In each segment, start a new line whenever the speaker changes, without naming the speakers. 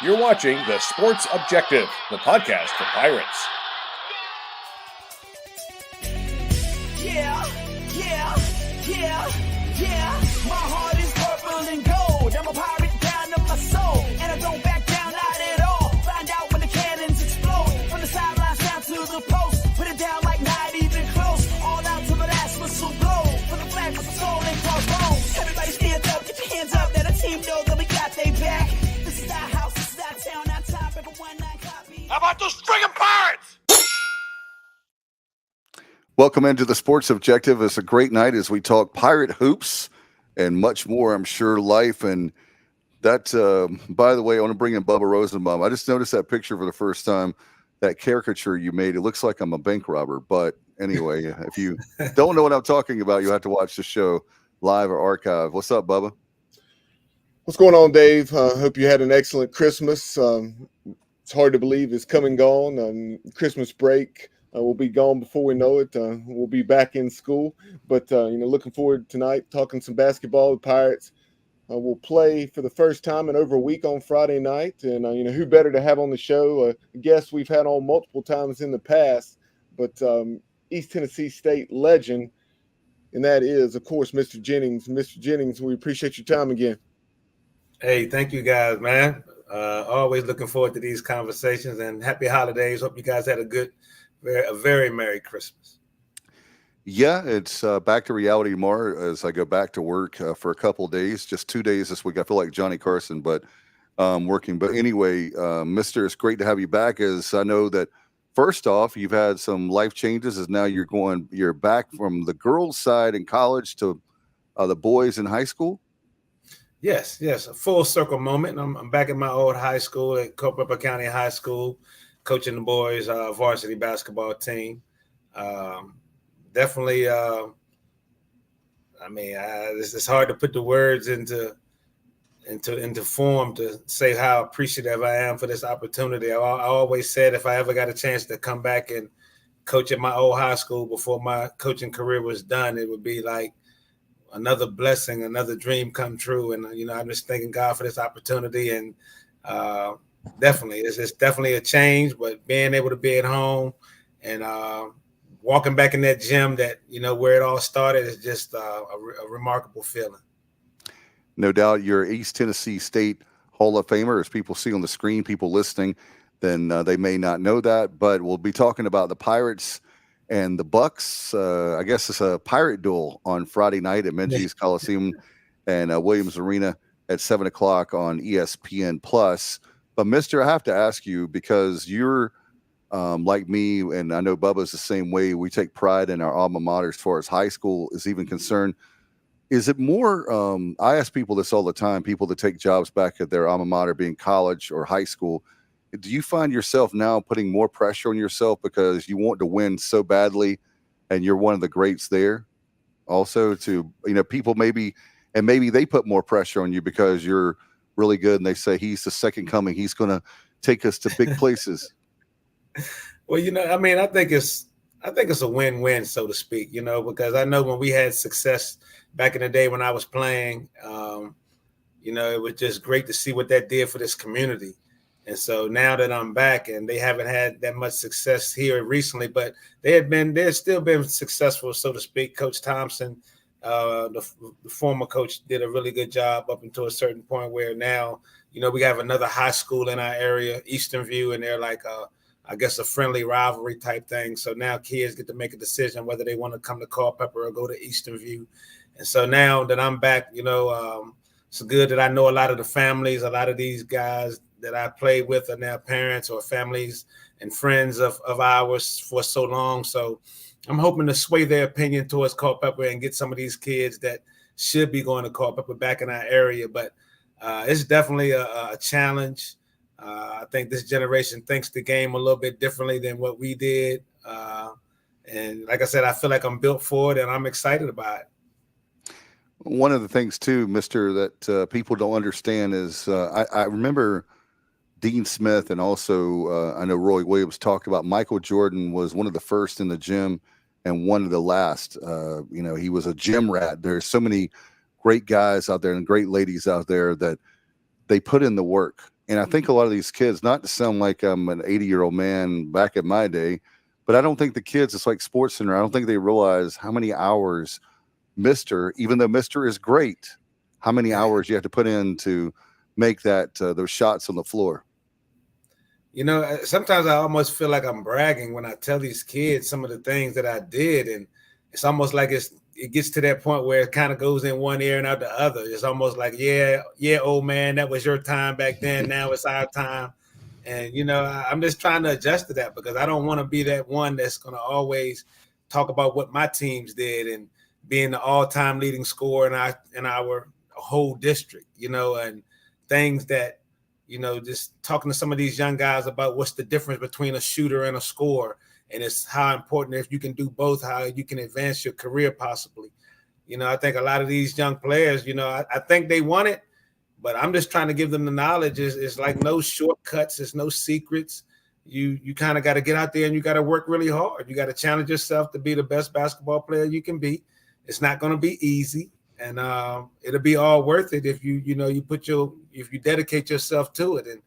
You're watching The Sports Objective, the podcast for Pirates.
Yeah. My heart is purple and gold. I'm a pirate down to my soul. And I don't back down, not at all. Find out when the cannons explode. From the sidelines down to the post. Put it down like not even close. All out to the last whistle blow. For the flag, for the soul, and crossbones. Everybody stand up, get your hands up. Let a team know that we got they back. This is our house, this is our town, our time. Everyone, I copy.
How about those friggin' Pirates?
Welcome into the Sports Objective. It's a great night as we talk Pirate hoops and much more, I'm sure, life. And that, by the way, I want to bring in Bubba Rosenbaum. I just noticed that picture for the first time, that caricature you made. It looks like I'm a bank robber. But anyway, if you don't know what I'm talking about, you have to watch the show live or archive. What's up, Bubba?
What's going on, Dave? Hope you had an excellent Christmas. It's hard to believe it's come and gone. Christmas break. We'll be gone before we know it. We'll be back in school, but looking forward tonight, talking some basketball. The Pirates will play for the first time in over a week on Friday night, and who better to have on the show? A guest we've had on multiple times in the past, but East Tennessee State legend, and that is, of course, Mr. Jennings. Mr. Jennings, we appreciate your time again.
Hey, thank you guys, man. Always looking forward to these conversations, and happy holidays. Hope you guys had a very Merry Christmas.
Yeah, it's back to reality tomorrow as I go back to work for a couple of days, just 2 days this week. I feel like Johnny Carson, but working. But anyway, Mister, it's great to have you back. As I know that first off, you've had some life changes as now you're back from the girls' side in college to the boys in high school.
Yes, a full circle moment. I'm back at my old high school at Culpeper County High School, coaching the boys varsity basketball team. Definitely, it's hard to put the words into form to say how appreciative I am for this opportunity. I always said if I ever got a chance to come back and coach at my old high school before my coaching career was done, it would be like another blessing, another dream come true. And, I'm just thanking God for this opportunity. And definitely, it's definitely a change, but being able to be at home and walking back in that gym that, where it all started is just a remarkable feeling.
No doubt you're East Tennessee State Hall of Famer. As people see on the screen, people listening, then they may not know that, but we'll be talking about the Pirates and the Bucs. I guess it's a Pirate duel on Friday night at Minges Coliseum and Williams Arena at 7:00 on ESPN Plus. But Mister, I have to ask you, because you're like me, and I know Bubba's the same way. We take pride in our alma mater as far as high school is even concerned. Is it more? I ask people this all the time. People that take jobs back at their alma mater, being college or high school. Do you find yourself now putting more pressure on yourself because you want to win so badly, and you're one of the greats there? Also, to people maybe they put more pressure on you because you're really good, and they say he's the second coming. He's going to take us to big places.
Well, I think it's a win-win, so to speak. Because I know when we had success back in the day when I was playing, it was just great to see what that did for this community. And so now that I'm back, and they haven't had that much success here recently, but they've still been successful, so to speak. Coach Thompson, the former coach, did a really good job up until a certain point where now, we have another high school in our area, Eastern View, and they're like, I guess, a friendly rivalry type thing. So now kids get to make a decision whether they want to come to Culpeper or go to Eastern View. And so now that I'm back, it's good that I know a lot of the families, a lot of these guys that I played with are now parents or families and friends of ours for so long. So I'm hoping to sway their opinion towards Culpeper and get some of these kids that should be going to Culpeper back in our area. But it's definitely a challenge. I think this generation thinks the game a little bit differently than what we did. And like I said, I feel like I'm built for it, and I'm excited about it.
One of the things, too, Mister, that people don't understand is I remember Dean Smith, and also I know Roy Williams talked about Michael Jordan was one of the first in the gym and one of the last. He was a gym rat. There's so many great guys out there and great ladies out there that they put in the work. And I think a lot of these kids, not to sound like I'm an 80-year-old man back in my day, but I don't think the kids, it's like Sports Center, I don't think they realize how many hours even though Mr. is great, how many hours you have to put in to make that those shots on the floor.
Sometimes I almost feel like I'm bragging when I tell these kids some of the things that I did, and it's almost like it gets to that point where it kind of goes in one ear and out the other. It's almost like, yeah, old man, that was your time back then. Now it's our time. And, I'm just trying to adjust to that because I don't want to be that one that's going to always talk about what my teams did and being the all-time leading scorer in our whole district, and things that, just talking to some of these young guys about what's the difference between a shooter and a scorer. And it's how important, if you can do both, how you can advance your career possibly. I think a lot of these young players, I think they want it, but I'm just trying to give them the knowledge. It's like no shortcuts. There's no secrets. You kind of got to get out there and you got to work really hard. You got to challenge yourself to be the best basketball player you can be. It's not going to be easy, and it'll be all worth it if you dedicate yourself to it. And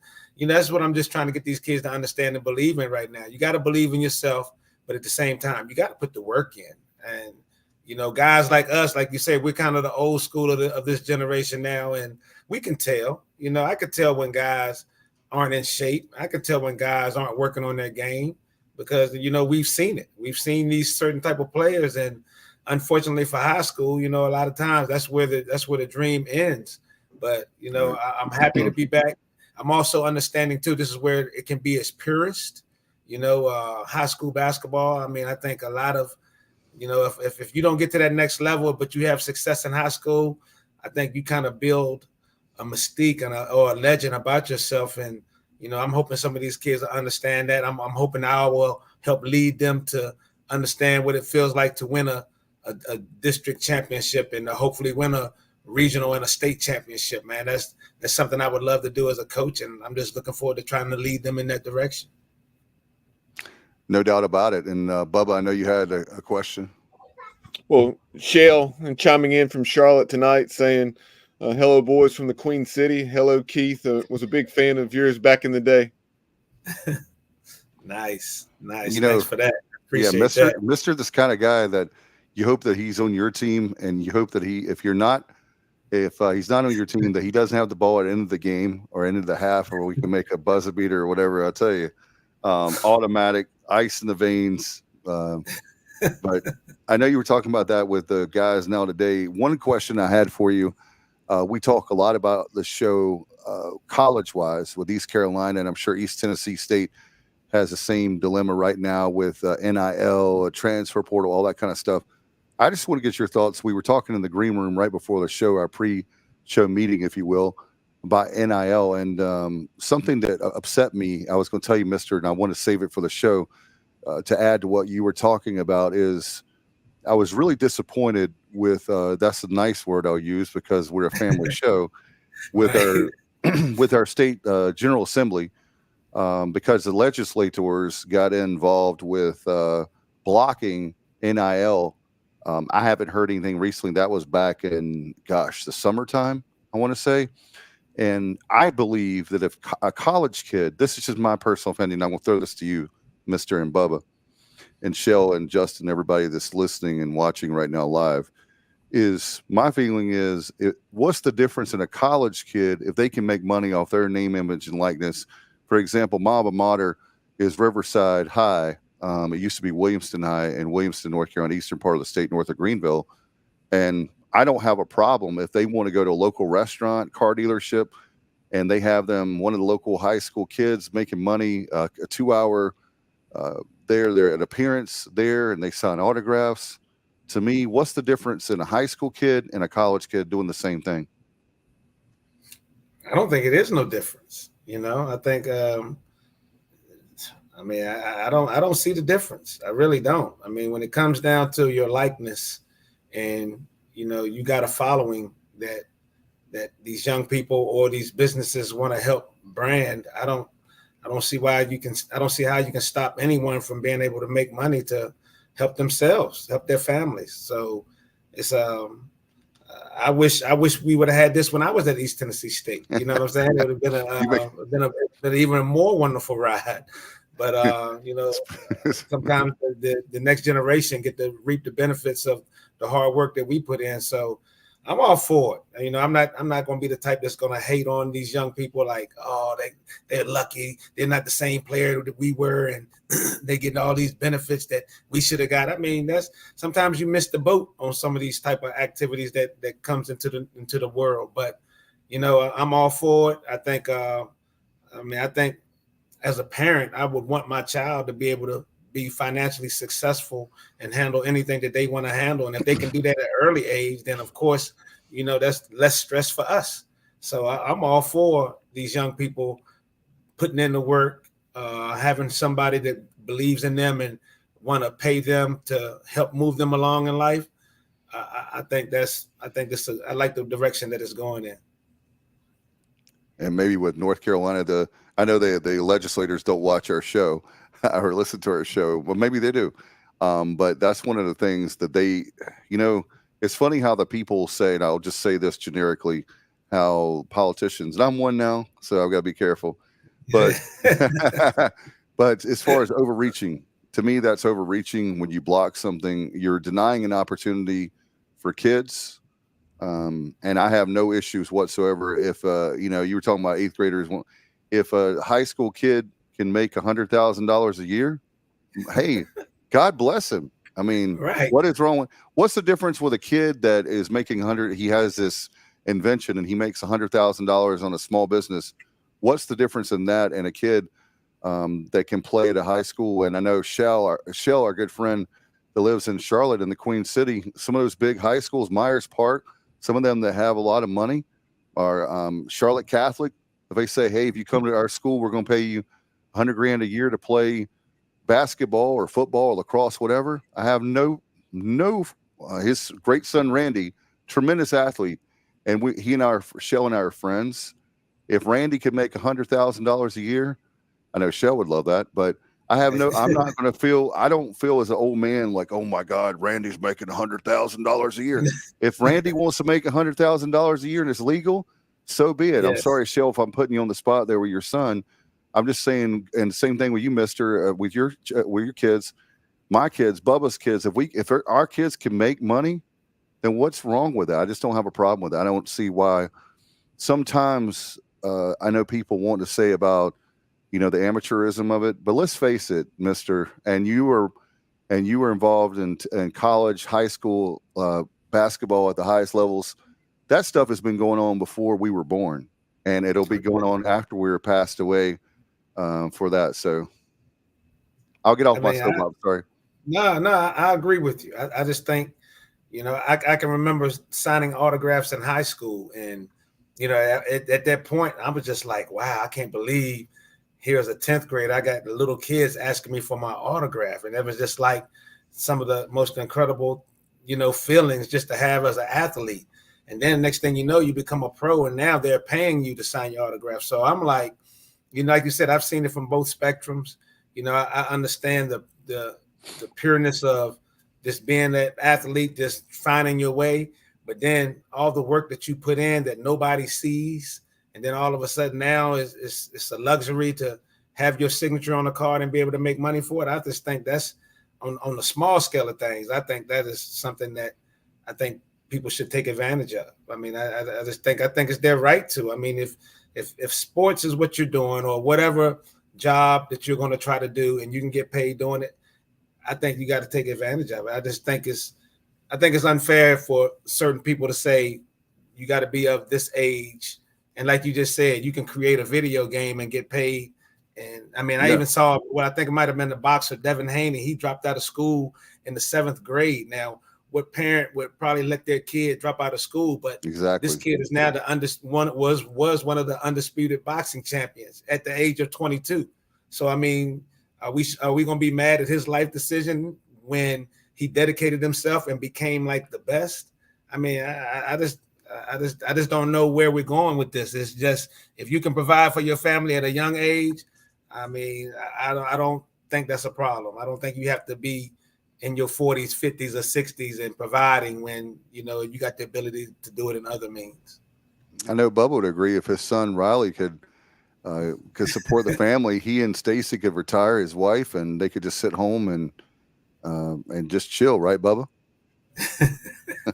that's what I'm just trying to get these kids to understand and believe in right now. You got to believe in yourself, but at the same time, you got to put the work in. And guys like us, like you said, we're kind of the old school of this generation now, and we can tell. I could tell when guys aren't in shape. I could tell when guys aren't working on their game because we've seen it. We've seen these certain type of players, and unfortunately for high school, a lot of times that's where the dream ends. But I'm happy to be back. I'm also understanding too, this is where it can be as purist, high school basketball. I mean, I think a lot of, if you don't get to that next level, but you have success in high school, I think you kind of build a mystique or a legend about yourself. And, I'm hoping some of these kids will understand that. I'm hoping I will help lead them to understand what it feels like to win a district championship and to hopefully win a regional and a state championship, man. That's something I would love to do as a coach, and I'm just looking forward to trying to lead them in that direction.
No doubt about it. And Bubba, I know you had a question.
Well, Shell chiming in from Charlotte tonight saying, hello, boys from the Queen City. Hello, Keith. Was a big fan of yours back in the day.
Nice. Thanks for that. Appreciate
that.
that.
Mr. This kind of guy that you hope that he's on your team, and you hope that if he's not on your team, that he doesn't have the ball at the end of the game or end of the half, or we can make a buzzer beater or whatever. I'll tell you, automatic, ice in the veins. But I know you were talking about that with the guys now today. One question I had for you, we talk a lot about the show college-wise with East Carolina, and I'm sure East Tennessee State has the same dilemma right now with NIL, transfer portal, all that kind of stuff. I just want to get your thoughts. We were talking in the green room right before the show, our pre-show meeting, if you will, about NIL, and something that upset me. I was going to tell you, Mister, and I want to save it for the show. To add to what you were talking about is, I was really disappointed with. That's a nice word I'll use because we're a family show with our state General Assembly, because the legislators got involved with blocking NIL. I haven't heard anything recently. That was back in, the summertime, I want to say. And I believe that if a college kid, this is just my personal opinion, I'm going to throw this to you, Mr. and Bubba, and Shell and Justin, everybody that's listening and watching right now live, my feeling is, what's the difference in a college kid if they can make money off their name, image, and likeness? For example, my alma mater is Riverside High. It used to be Williamston High in Williamston, North Carolina, eastern part of the state, north of Greenville. And I don't have a problem if they want to go to a local restaurant, car dealership, and they have one of the local high school kids making money, a 2-hour they're an appearance there, and they sign autographs. To me, what's the difference in a high school kid and a college kid doing the same thing?
I don't think it is no difference. I think, I don't see the difference. I really don't. I mean, when it comes down to your likeness and, you got a following that these young people or these businesses want to help brand, I don't see how you can stop anyone from being able to make money to help themselves, help their families. So it's I wish we would have had this when I was at East Tennessee State. You know what I'm saying? It would have been an even more wonderful ride. But sometimes the next generation get to reap the benefits of the hard work that we put in. So I'm all for it. You know, I'm not going to be the type that's going to hate on these young people like, oh, they're lucky. They're not the same player that we were, and they getting all these benefits that we should have got. I mean, that's sometimes you miss the boat on some of these type of activities that comes into the world. But you know, I'm all for it. I think as a parent, I would want my child to be able to be financially successful and handle anything that they want to handle. And if they can do that at an early age, then of course, you know, that's less stress for us. So I'm all for these young people putting in the work, having somebody that believes in them and want to pay them to help move them along in life. I like the direction that it's going in.
And maybe with North Carolina, I know the legislators don't watch our show or listen to our show. Well, maybe they do. But that's one of the things that they, you know, it's funny how the people say, and I'll just say this generically, how politicians, and I'm one now, so I've got to be careful. But, but as far as overreaching, to me, that's overreaching. When you block something, you're denying an opportunity for kids. And I have no issues whatsoever. If, you know, you were talking about eighth graders, if a high school kid can make $100,000 a year, hey, God bless him. I mean,
right.
What is wrong what's the difference with a kid that is making he has this invention and he makes $100,000 on a small business? What's the difference in that and a kid that can play at a high school? And I know Shell, our good friend that lives in Charlotte in the Queen City, some of those big high schools, Myers Park, some of them that have a lot of money are Charlotte Catholic. If they say, hey, if you come to our school, we're going to pay you $100,000 a year to play basketball or football or lacrosse, whatever. I have his great son, Randy, tremendous athlete. And Shell and I are friends. If Randy could make $100,000 a year, I know Shell would love that, but I'm not going to I don't feel as an old man like, oh my God, Randy's making $100,000 a year. If Randy wants to make $100,000 a year and it's legal, so be it. Yes. I'm sorry, Shell, if I'm putting you on the spot there with your son. I'm just saying, and the same thing with you, Mister, with your kids, my kids, Bubba's kids. If our kids can make money, then what's wrong with that? I just don't have a problem with that. I don't see why. Sometimes I know people want to say about, you know, the amateurism of it, but let's face it, Mister, and you were involved in college, high school basketball at the highest levels. That stuff has been going on before we were born, and it'll be going on after we were passed away for that. So I'll get off my soapbox. Sorry.
No, I agree with you. I just think, you know, I can remember signing autographs in high school, and you know, at that point, I was just like, wow, I can't believe here's a 10th grade. I got the little kids asking me for my autograph, and it was just like some of the most incredible, you know, feelings just to have as an athlete. And then next thing you know, you become a pro, and now they're paying you to sign your autograph. So I'm like, you know, like you said, I've seen it from both spectrums. You know, I understand the pureness of just being that athlete, just finding your way. But then all the work that you put in that nobody sees, and then all of a sudden now it's a luxury to have your signature on a card and be able to make money for it. I just think that's on the small scale of things. I think that is something that I think people should take advantage of. I mean, I think it's their right to. I mean, if sports is what you're doing, or whatever job that you're going to try to do, and you can get paid doing it, I think you got to take advantage of it. I think it's unfair for certain people to say you got to be of this age, and like you just said, you can create a video game and get paid. And I mean, I even saw what I think it might have been the boxer Devin Haney. He dropped out of school in the 7th grade. Now, what parent would probably let their kid drop out of school? But
exactly,
this kid is now was one of the undisputed boxing champions at the age of 22. So I mean, are we going to be mad at his life decision when he dedicated himself and became like the best? I mean, I just don't know where we're going with this. It's just, if you can provide for your family at a young age, I mean, I don't think that's a problem. I don't think you have to be in your 40s, 50s, or 60s and providing when, you know, you got the ability to do it in other means.
I know Bubba would agree if his son Riley could support the family. He and Stacy could retire his wife, and they could just sit home and just chill, right, Bubba?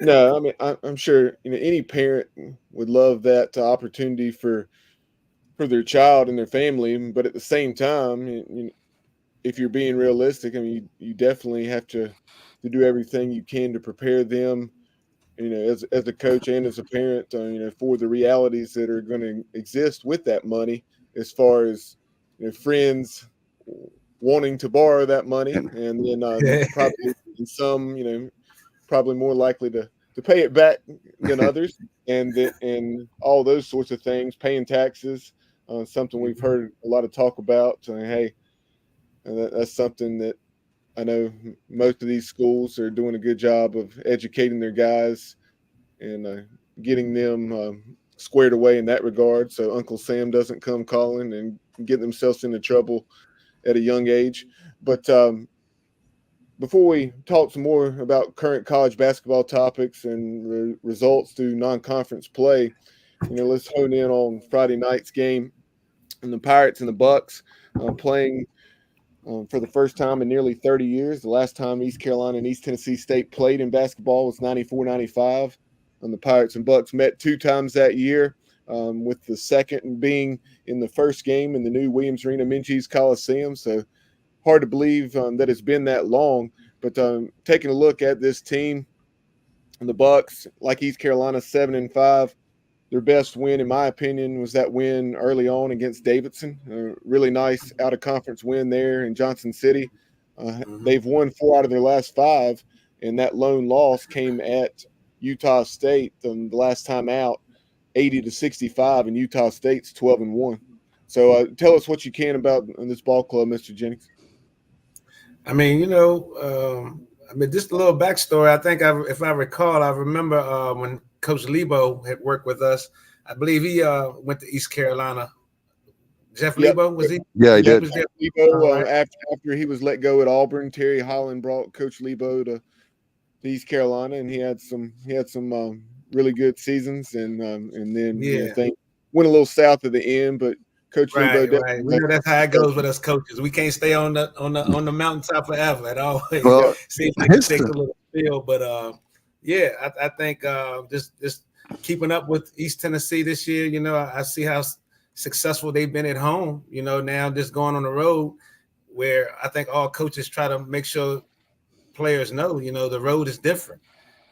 No, I mean, I'm sure any parent would love that opportunity for their child and their family, but at the same time, if you're being realistic, I mean, you definitely have to do everything you can to prepare them, as a coach and as a parent, for the realities that are going to exist with that money, as far as friends wanting to borrow that money, and then probably some, probably more likely to pay it back than others, and all those sorts of things, paying taxes, something we've heard a lot of talk about. Hey, that's something that I know most of these schools are doing a good job of educating their guys and getting them squared away in that regard, so Uncle Sam doesn't come calling and get themselves into trouble at a young age. But before we talk some more about current college basketball topics and results through non-conference play, let's hone in on Friday night's game and the Pirates and the Bucs playing for the first time in nearly 30 years. The last time East Carolina and East Tennessee State played in basketball was 94-95. And the Pirates and Bucs met 2 times that year, with the second being in the first game in the new Williams Arena-Minges Coliseum. So hard to believe that it's been that long. But taking a look at this team, and the Bucs, like East Carolina, 7-5. Their best win, in my opinion, was that win early on against Davidson. A really nice out-of-conference win there in Johnson City. They've won 4 out of their last 5, and that lone loss came at Utah State the last time out, 80-65, and Utah State's 12-1. So tell us what you can about this ball club, Mr. Jennings.
I mean, just a little backstory. I think if I recall, I remember when Coach Lebo had worked with us. I believe he went to East Carolina. Jeff Lebo, was he?
Yeah, he did.
Lebo, after he was let go at Auburn, Terry Holland brought Coach Lebo to East Carolina, and he had some really good seasons, and then things went a little south at the end, but Coach Lebo,
right. We know that's how it goes with us coaches. We can't stay on the mountaintop forever. It always seems like it takes a little feel, but I think just keeping up with East Tennessee this year. I see how successful they've been at home. Now just going on the road, where I think all coaches try to make sure players know, the road is different.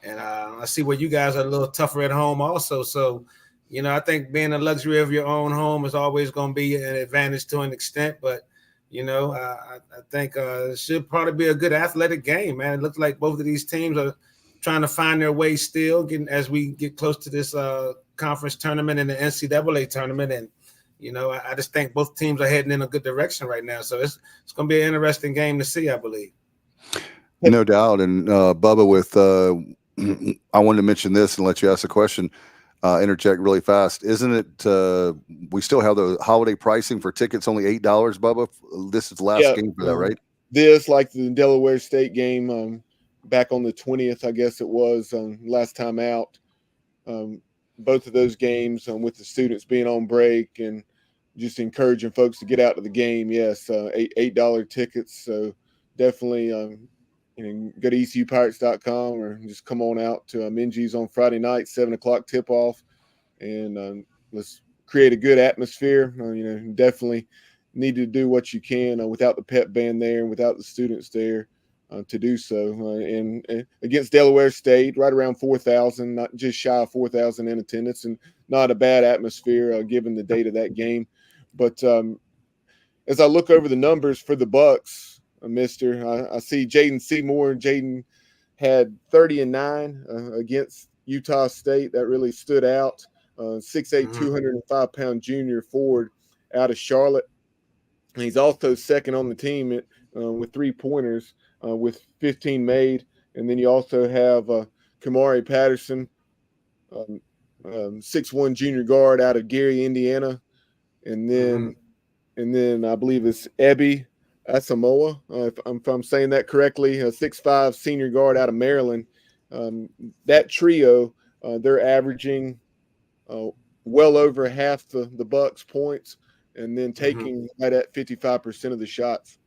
And I see where you guys are a little tougher at home also. So, I think being a luxury of your own home is always going to be an advantage to an extent. But, I think it should probably be a good athletic game, man. It looks like both of these teams are trying to find their way still, as we get close to this conference tournament and the NCAA tournament. And, I just think both teams are heading in a good direction right now. So it's going to be an interesting game to see, I believe.
No doubt. And Bubba, with I wanted to mention this and let you ask a question. Interject really fast. Isn't it? We still have the holiday pricing for tickets, only $8, Bubba. This is the last game for that, right?
This, like the Delaware State game, back on the 20th, I guess it was, last time out. Both of those games, with the students being on break and just encouraging folks to get out to the game. Yes, $8 tickets. So definitely, go to ECUPirates.com or just come on out to Minges on Friday night, 7:00 tip-off, and let's create a good atmosphere. Definitely need to do what you can without the pep band there and without the students there to do so. And against Delaware State, right around 4,000, not just shy of 4,000 in attendance, and not a bad atmosphere given the date of that game. But as I look over the numbers for the Bucs, I see Jaden Seymour. Jaden had 30-9 against Utah State. That really stood out. 6'8", 205-pound junior forward out of Charlotte. And he's also second on the team with 3-pointers, with 15 made. And then you also have Kamari Patterson, 6'1" junior guard out of Gary, Indiana. And then I believe it's Ebby Asamoah, if I'm saying that correctly, a 6'5" senior guard out of Maryland. That trio, they're averaging well over half the Bucs points, and then taking right at 55% of the shots.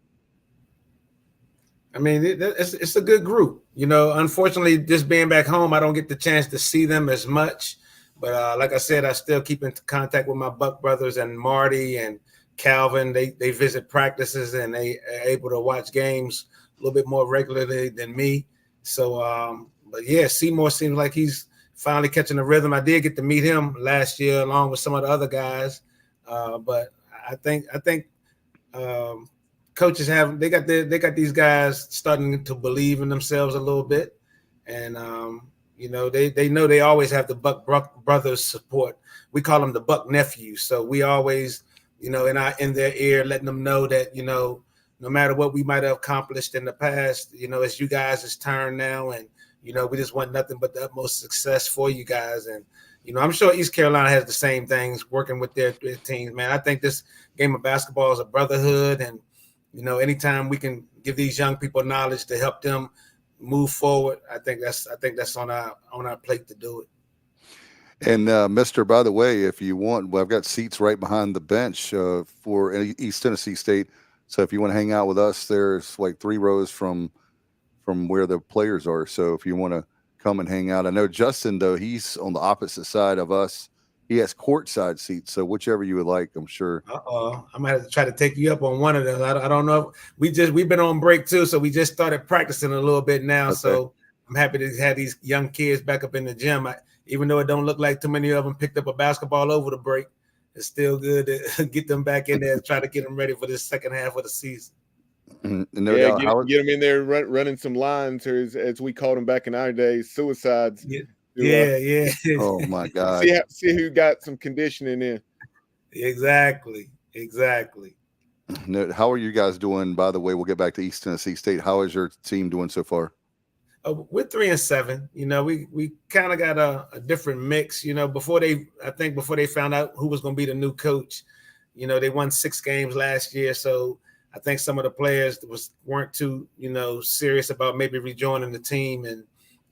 I mean, it's a good group. You know, unfortunately, just being back home, I don't get the chance to see them as much. But like I said, I still keep in contact with my Buck brothers and Marty and Calvin. They visit practices and they are able to watch games a little bit more regularly than me. So, but yeah, Seymour seems like he's finally catching the rhythm. I did get to meet him last year along with some of the other guys. But I think coaches they got these guys starting to believe in themselves a little bit, and you know they know they always have the Buck brothers support. We call them the Buck nephews, so we always, you know, in their ear, letting them know that, you know, no matter what we might have accomplished in the past, you know, it's you guys' turn now, and you know we just want nothing but the utmost success for you guys. And you know, I'm sure East Carolina has the same things working with their teams. Man, I think this game of basketball is a brotherhood, and you know, anytime we can give these young people knowledge to help them move forward, I think that's on our plate to do it.
And Mister, by the way, if you want, well, I've got seats right behind the bench for East Tennessee State. So if you want to hang out with us, there's like 3 rows from where the players are. So if you want to come and hang out, I know Justin, though, he's on the opposite side of us. He has courtside seats, so whichever you would like, I'm sure.
I'm gonna have to try to take you up on one of them. I don't know. We've been on break too, so we just started practicing a little bit now. Okay. So I'm happy to have these young kids back up in the gym. Even though it don't look like too many of them picked up a basketball over the break, it's still good to get them back in there and try to get them ready for this second half of the season.
No doubt. Get them in there running some lines, or as we called them back in our days, suicides.
Yeah.
Oh my God.
See who got some conditioning in.
Exactly.
How are you guys doing? By the way, we'll get back to East Tennessee State. How is your team doing so far?
We're 3-7. You know, we kind of got a different mix. You know, before they found out who was going to be the new coach, you know, they won 6 games last year. So I think some of the players weren't too, you know, serious about maybe rejoining the team. And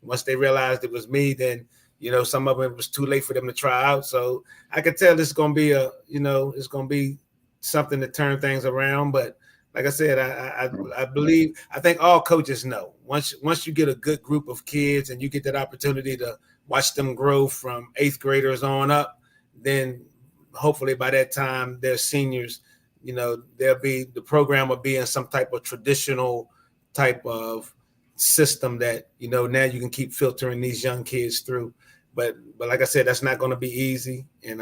once they realized it was me, then, you know, some of them, it was too late for them to try out. So I could tell this is going to be it's going to be something to turn things around. But like I said, I think all coaches know once you get a good group of kids and you get that opportunity to watch them grow from 8th graders on up, then hopefully by that time they're seniors, you know, the program will be in some type of traditional type of system that, you know, now you can keep filtering these young kids through. But like I said, that's not going to be easy. And,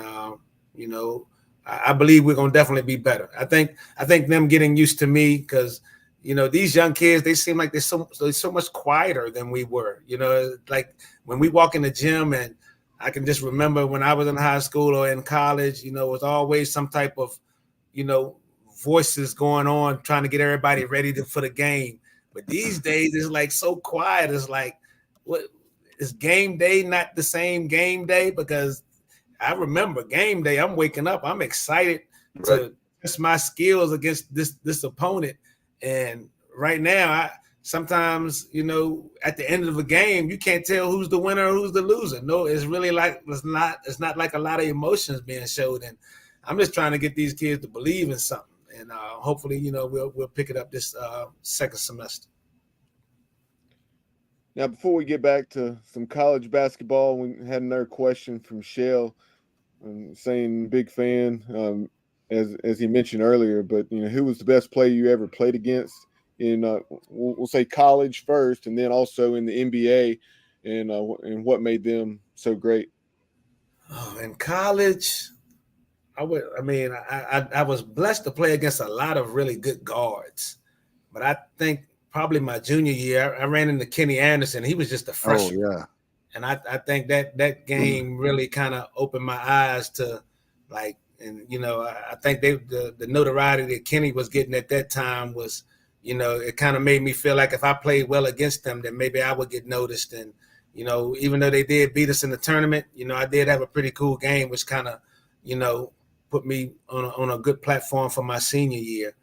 you know, I believe we're going to definitely be better. I think them getting used to me, because, you know, these young kids, they seem like they're so much quieter than we were. You know, like when we walk in the gym, and I can just remember when I was in high school or in college, you know, it was always some type of, you know, voices going on trying to get everybody ready for the game. But these days it's like so quiet. It's like, what is game day not the same game day? Because I remember game day, I'm waking up, I'm excited to test my skills against this opponent. And right now, sometimes, you know, at the end of a game, you can't tell who's the winner or who's the loser. No, it's really like it's not like a lot of emotions being showed. And I'm just trying to get these kids to believe in something. And hopefully, you know, we'll pick it up this second semester.
Now, before we get back to some college basketball, we had another question from Shell, saying big fan, as he mentioned earlier. But you know, who was the best player you ever played against in we'll say college first, and then also in the NBA, and what made them so great?
Oh, in college, I was blessed to play against a lot of really good guards, but I think probably my junior year, I ran into Kenny Anderson. He was just a freshman.
Oh, yeah.
And I think that game really kind of opened my eyes to, like, and, you know, I think the notoriety that Kenny was getting at that time was, you know, it kind of made me feel like if I played well against them, then maybe I would get noticed. And, you know, even though they did beat us in the tournament, you know, I did have a pretty cool game, which kind of, you know, put me on a good platform for my senior year.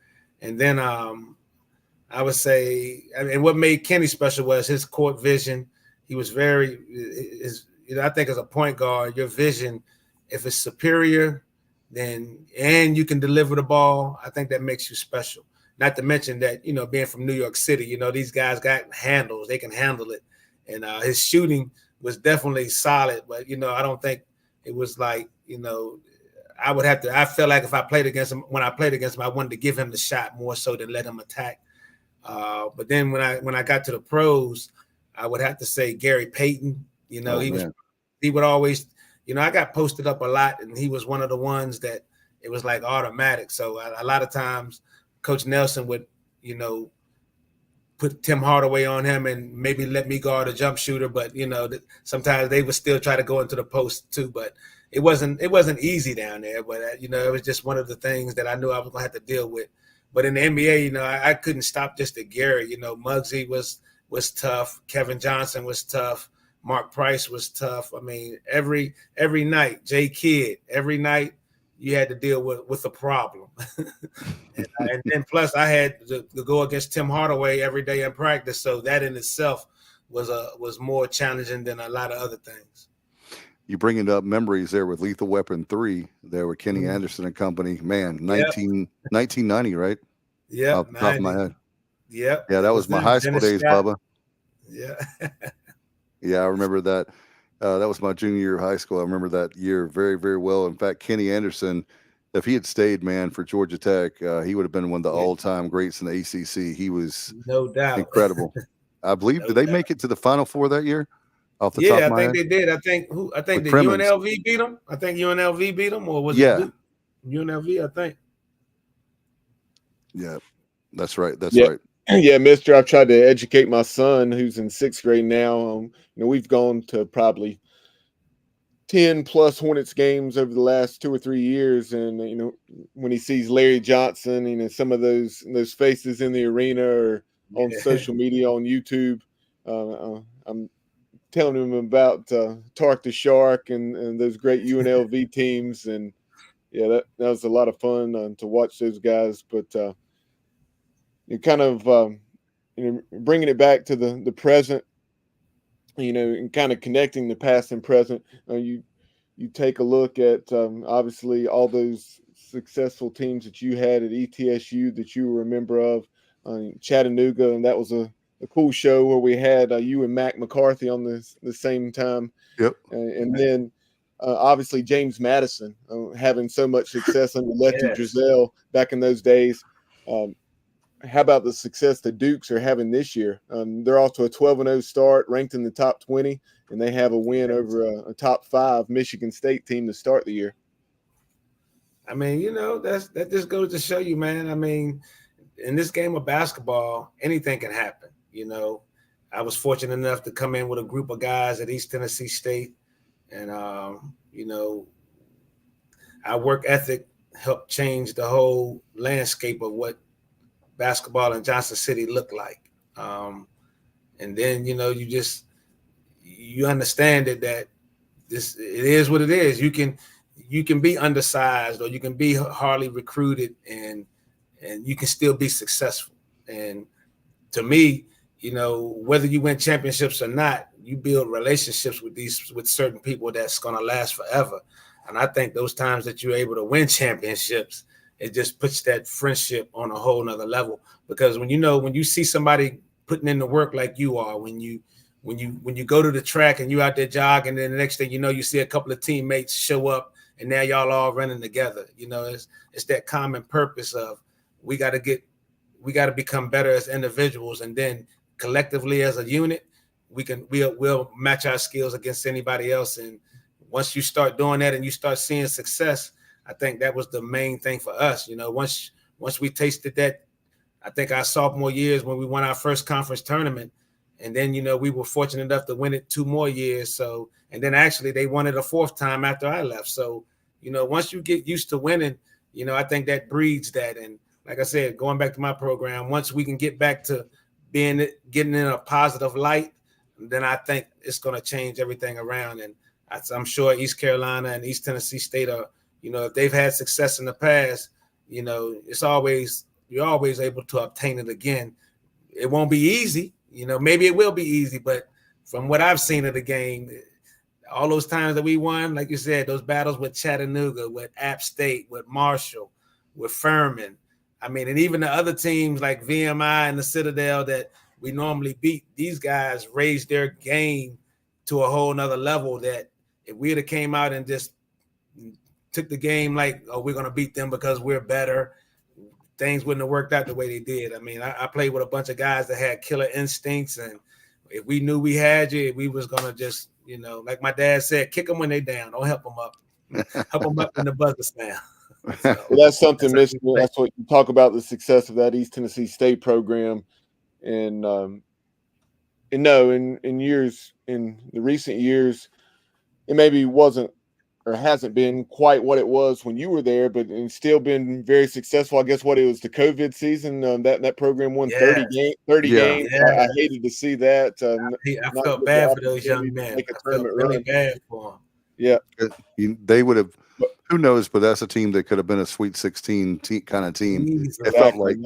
And then I would say, and what made Kenny special was his court vision. He was very, I think as a point guard, your vision, if it's superior, and you can deliver the ball, I think that makes you special. Not to mention that, being from New York City, these guys got handles. They can handle it. And his shooting was definitely solid. But, I don't think it was like, I felt like if I played against him, when I played against him, I wanted to give him the shot more so than let him attack. But then when I got to the pros, I would have to say Gary Payton. He would always, I got posted up a lot, and he was one of the ones that it was like automatic. So a lot of times Coach Nelson would, put Tim Hardaway on him and maybe let me guard a jump shooter. But, sometimes they would still try to go into the post too. But it wasn't easy down there. But, it was just one of the things that I knew I was going to have to deal with. But in the NBA, I couldn't stop just at Gary. Muggsy was tough. Kevin Johnson was tough. Mark Price was tough. I mean, every night, Jay Kidd, every night you had to deal with a problem. and then plus I had to go against Tim Hardaway every day in practice. So that in itself was more challenging than a lot of other things.
You bringing up memories there with Lethal Weapon 3 there with Kenny Anderson and company. Man, 1990, right?
Yeah.
Off the top of my head.
Yep.
Yeah, that was my high school days, Bubba.
Yeah.
Yeah, I remember that. That was my junior year of high school. I remember that year very, very well. In fact, Kenny Anderson, if he had stayed, man, for Georgia Tech, he would have been one of the all-time greats in the ACC. He was
no doubt
incredible. I believe, did they make it to they four that year? Off the top of my head?
They did. I think did
Crimmins.
UNLV beat them? I think UNLV beat them, or was
it
UNLV? I think.
Yeah, that's right. That's
Yeah.
right.
Yeah, mister, I've tried to educate my son who's in 6th grade now. We've gone to probably 10 plus Hornets games over the last 2 or 3 years. And, when he sees Larry Johnson, some of those faces in the arena or on social media, on YouTube, I'm telling him about Tark the Shark and those great UNLV teams. And yeah, that was a lot of fun to watch those guys. But, you kind of bringing it back to the present, and kind of connecting the past and present. You take a look at obviously all those successful teams that you had at ETSU that you were a member of, Chattanooga, and that was a cool show where we had you and Mac McCarthy on the same time.
Yep.
And then obviously James Madison having so much success under Lefty Driesell back in those days. How about the success the Dukes are having this year? They're off to a 12-0 start, ranked in the top 20, and they have a win over a top 5 Michigan State team to start the year.
I mean, that just goes to show you, man. I mean, in this game of basketball, anything can happen. I was fortunate enough to come in with a group of guys at East Tennessee State, and our work ethic helped change the whole landscape of what basketball in Johnson City looked like. And then, you understand that it is what it is. You can be undersized, or you can be hardly recruited, and you can still be successful. And to me, whether you win championships or not, you build relationships with certain people that's going to last forever. And I think those times that you're able to win championships, it just puts that friendship on a whole nother level. Because when you see somebody putting in the work like you are, when you go to the track and you out there jogging, and then the next thing you see a couple of teammates show up, and now y'all all running together. It's that common purpose of we got to become better as individuals, and then collectively as a unit, we'll match our skills against anybody else. And once you start doing that and you start seeing success, I think that was the main thing for us. Once we tasted that, I think our sophomore years when we won our first conference tournament, and then, we were fortunate enough to win it 2 more years. So, and then actually they won it a 4th time after I left. So, once you get used to winning, I think that breeds that. And like I said, going back to my program, once we can get back to getting in a positive light, then I think it's going to change everything around. And I'm sure East Carolina and East Tennessee State are, if they've had success in the past, it's always, you're always able to obtain it again. It won't be easy, maybe it will be easy, but from what I've seen of the game, all those times that we won, like you said, those battles with Chattanooga, with App State, with Marshall, with Furman, and even the other teams like VMI and the Citadel that we normally beat, these guys raised their game to a whole nother level that if we'd have came out and just took the game like, oh, we're going to beat them because we're better, things wouldn't have worked out the way they did. I played with a bunch of guys that had killer instincts, and if we knew we had you, we was going to just, like my dad said, kick them when they down. Don't help them up. Help them up when the buzzer's down.
Well, that's something, Michigan. That's what you talk about, the success of that East Tennessee State program. In the recent years, it maybe wasn't or hasn't been quite what it was when you were there, but it's still been very successful. I guess what it was the COVID season, that program won 30 games. I hated to see that.
I felt bad for those young men. I felt really bad for them.
Yeah, they would have. Who knows? But that's a team that could have been a Sweet 16 kind of team.
Exactly.
It felt like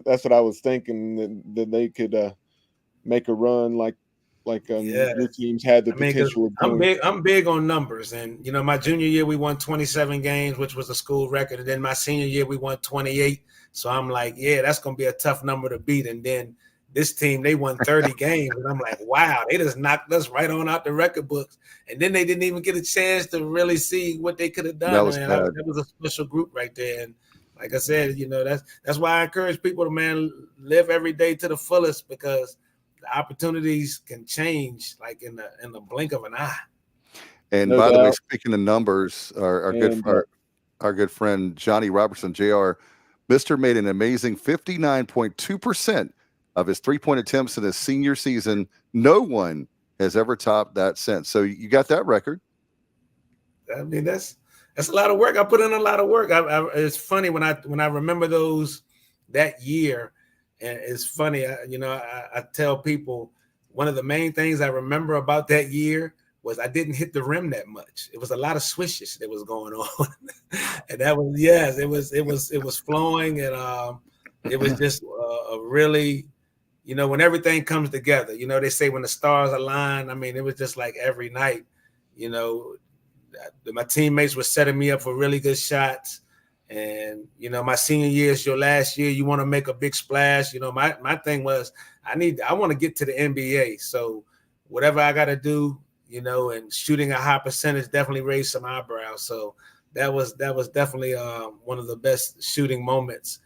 that's what I was thinking, that they could make a run like your teams had the potential of doing.
I'm big on numbers, and my junior year we won 27 games, which was a school record, and then my senior year we won 28. So I'm like, yeah, that's gonna be a tough number to beat. And then this team, they won 30 games, and I'm like, wow, they just knocked us right on out the record books. And then they didn't even get a chance to really see what they could have done. That was a special group right there. And like I said, that's why I encourage people to live every day to the fullest, because the opportunities can change like in the blink of an eye.
And by the way, speaking of numbers, our good friend Johnny Robertson, JR, Mr. made an amazing 59.2% of his 3-point attempts in his senior season. No one has ever topped that since. So you got that record.
That's a lot of work. I put in a lot of work. It's funny when I remember that year. And it's funny, I tell people one of the main things I remember about that year was I didn't hit the rim that much. It was a lot of swishes that was going on, and that was it was flowing, and it was just a really, when everything comes together. They say when the stars align. It was just like every night, my teammates were setting me up for really good shots. And my senior year is your last year. You want to make a big splash. My thing was I want to get to the NBA. So whatever I got to do, and shooting a high percentage definitely raised some eyebrows. So that was definitely one of the best shooting moments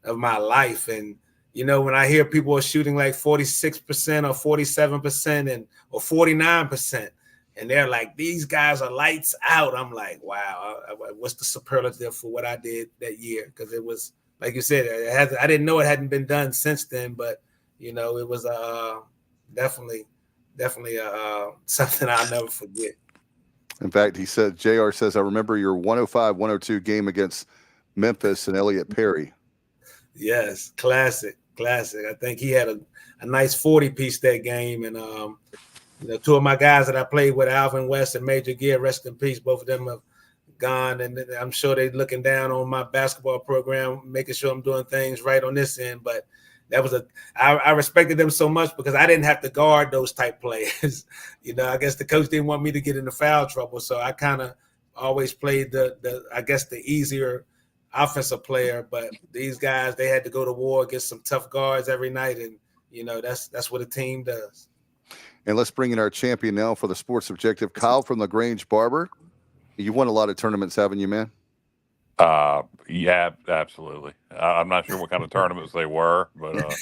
of my life. And when I hear people are shooting like 46% or 47% or 49%. And they're like, these guys are lights out. I'm like, wow, what's the superlative for what I did that year? Because it was, like you said, I didn't know it hadn't been done since then, but, it was definitely something I'll never forget.
In fact, he said, JR says, I remember your 105-102 game against Memphis and Elliott Perry.
Yes, classic. I think he had a nice 40-piece that game, and two of my guys that I played with, Alvin West and Major Gear, rest in peace. Both of them have gone, and I'm sure they're looking down on my basketball program, making sure I'm doing things right on this end. But that was I respected them so much because I didn't have to guard those type players. I guess the coach didn't want me to get into foul trouble, so I kind of always played the easier offensive player. But these guys, they had to go to war against some tough guards every night, and that's what a team does.
And let's bring in our champion now for the Sports Objective, Kyle from LaGrange Barber. You won a lot of tournaments, haven't you, man?
Yeah, absolutely. I'm not sure what kind of tournaments they were, but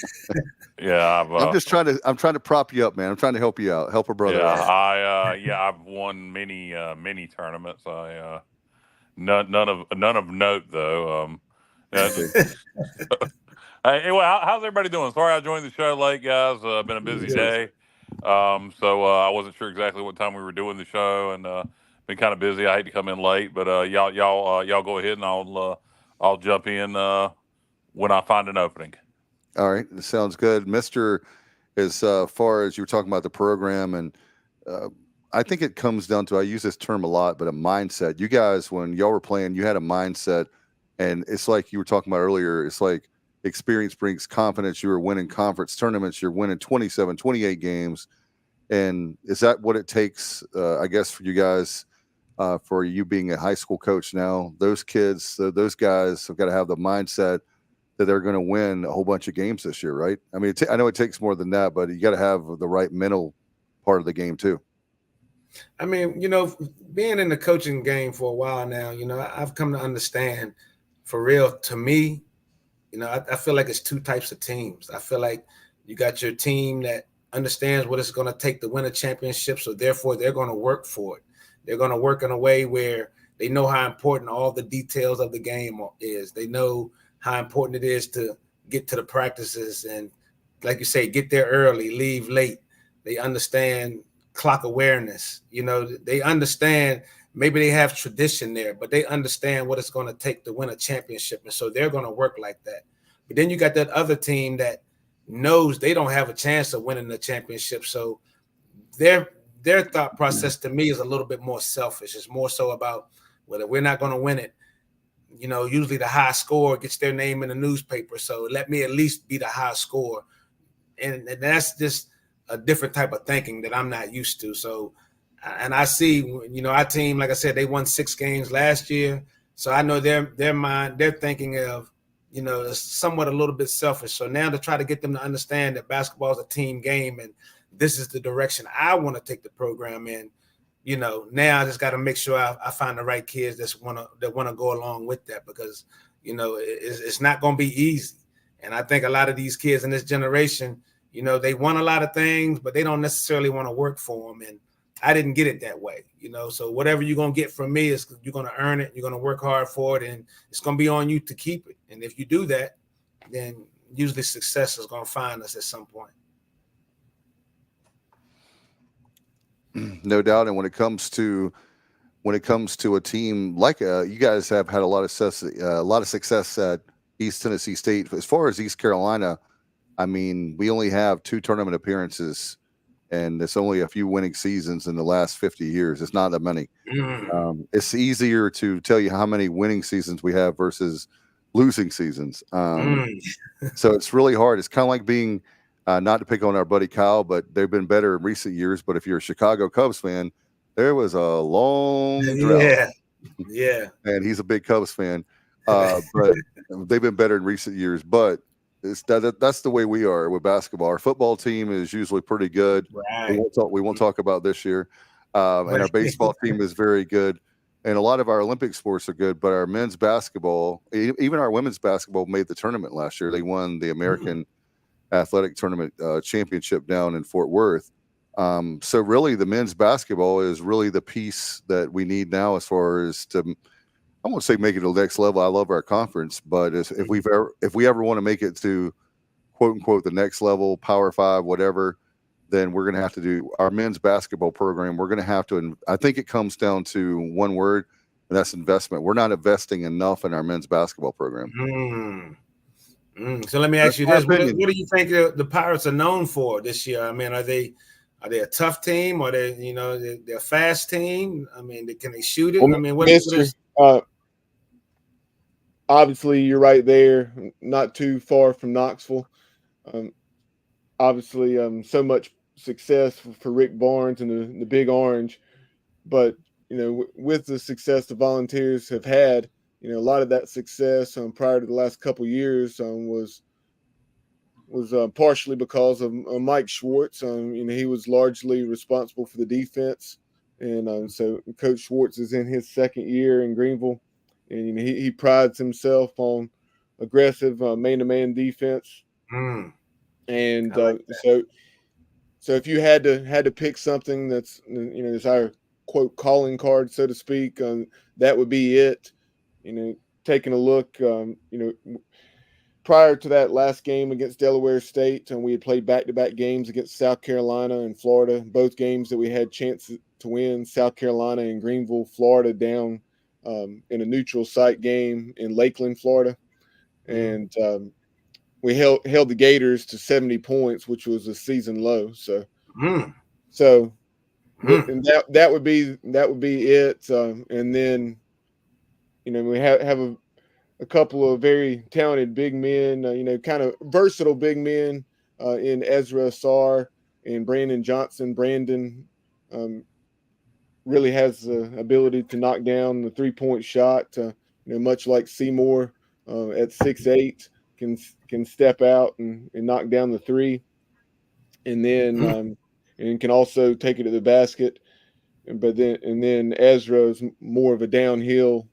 yeah,
I'm trying to prop you up, man. I'm trying to help you out, help a brother out.
I've won many tournaments. None of note though. Anyway, how's everybody doing? Sorry I joined the show late, guys. Been a busy day. So I wasn't sure exactly what time we were doing the show, and been kind of busy. I hate to come in late, but y'all go ahead, and I'll jump in when I find an opening.
All right, that sounds good, Mr. As far as you were talking about the program, and I think it comes down to, I use this term a lot, but a mindset. You guys, when y'all were playing, you had a mindset, and it's like you were talking about earlier. It's like experience brings confidence. You were winning conference tournaments. You're winning 27, 28 games. And is that what it takes, I guess, for you guys, for you being a high school coach now? Those kids, those guys have got to have the mindset that they're going to win a whole bunch of games this year, right? I mean, I know it takes more than that, but you got to have the right mental part of the game too.
I mean, being in the coaching game for a while now, I've come to understand, for real, to me, I feel like it's two types of teams. I feel like you got your team that understands what it's going to take to win a championship, so therefore they're going to work for it. They're going to work in a way where they know how important all the details of the game is. They know how important it is to get to the practices and, like you say, get there early, leave late. They understand clock awareness. They understand, maybe they have tradition there, but they understand what it's going to take to win a championship. And so they're going to work like that. But then you got that other team that knows they don't have a chance of winning the championship. So their thought process to me is a little bit more selfish. It's more so about, well, if we're not going to win it, usually the high scorer gets their name in the newspaper. So let me at least be the high scorer. And that's just a different type of thinking that I'm not used to. So, and I see, our team, like I said, they won 6 games last year. So I know their mind, they're thinking of, it's somewhat a little bit selfish. So now to try to get them to understand that basketball is a team game and this is the direction I want to take the program in, now I just got to make sure I find the right kids that want to go along with that, because, it's not going to be easy. And I think a lot of these kids in this generation, they want a lot of things, but they don't necessarily want to work for them. And I didn't get it that way, so whatever you're going to get from me is you're going to earn it. You're going to work hard for it, and it's going to be on you to keep it. And if you do that, then usually success is going to find us at some point.
No doubt. And when it comes to a team like you guys have had a lot of success at East Tennessee State. As far as East Carolina, I mean, we only have 2 tournament appearances, and it's only a few winning seasons in the last 50 years. It's not that many. It's easier to tell you how many winning seasons we have versus losing seasons. So it's really hard. It's kind of like being, not to pick on our buddy Kyle, but they've been better in recent years. But if you're a Chicago Cubs fan, there was a long drought.
Yeah.
And he's a big Cubs fan. But they've been better in recent years. But that's the way we are with basketball. Our football team is usually pretty good.
Right.
We won't talk about this year. And our baseball team is very good. And a lot of our Olympic sports are good. But our men's basketball, even our women's basketball, made the tournament last year. They won the American Athletic Tournament championship down in Fort Worth. So really, the men's basketball is really the piece that we need now, as far as to, I won't say make it to the next level. I love our conference, but if we ever want to make it to, quote unquote, the next level, Power 5, whatever, then we're going to have to do our men's basketball program. We're going to have to, I think it comes down to one word, and that's investment. We're not investing enough in our men's basketball program.
So let me ask you this: what do you think the Pirates are known for this year? I mean, are they a tough team? Or they're a fast team? I mean, can they shoot it?
Well,
I mean, what is?
Obviously, you're right there, not too far from Knoxville. Obviously, so much success for Rick Barnes and the Big Orange, but with the success the Volunteers have had, a lot of that success prior to the last couple of years was partially because of Mike Schwartz. He was largely responsible for the defense, and so Coach Schwartz is in his second year in Greenville, and he prides himself on aggressive man-to-man defense. And so if you had to pick something that's it's our quote calling card, so to speak, that would be it. Taking a look, prior to that last game against Delaware State, and we had played back-to-back games against South Carolina and Florida, both games that we had chances to win. South Carolina and Greenville, Florida, down in a neutral site game in Lakeland, Florida, and we held the Gators to 70 points, which was a season low. So, and that would be it. And then, we have a couple of very talented big men, kind of versatile big men in Ezra Sarr and Brandon Johnson. Brandon really has the ability to knock down the 3-point shot, much like Seymour at 6'8", can step out and knock down the three, and then and can also take it to the basket. But then Ezra is more of a downhill,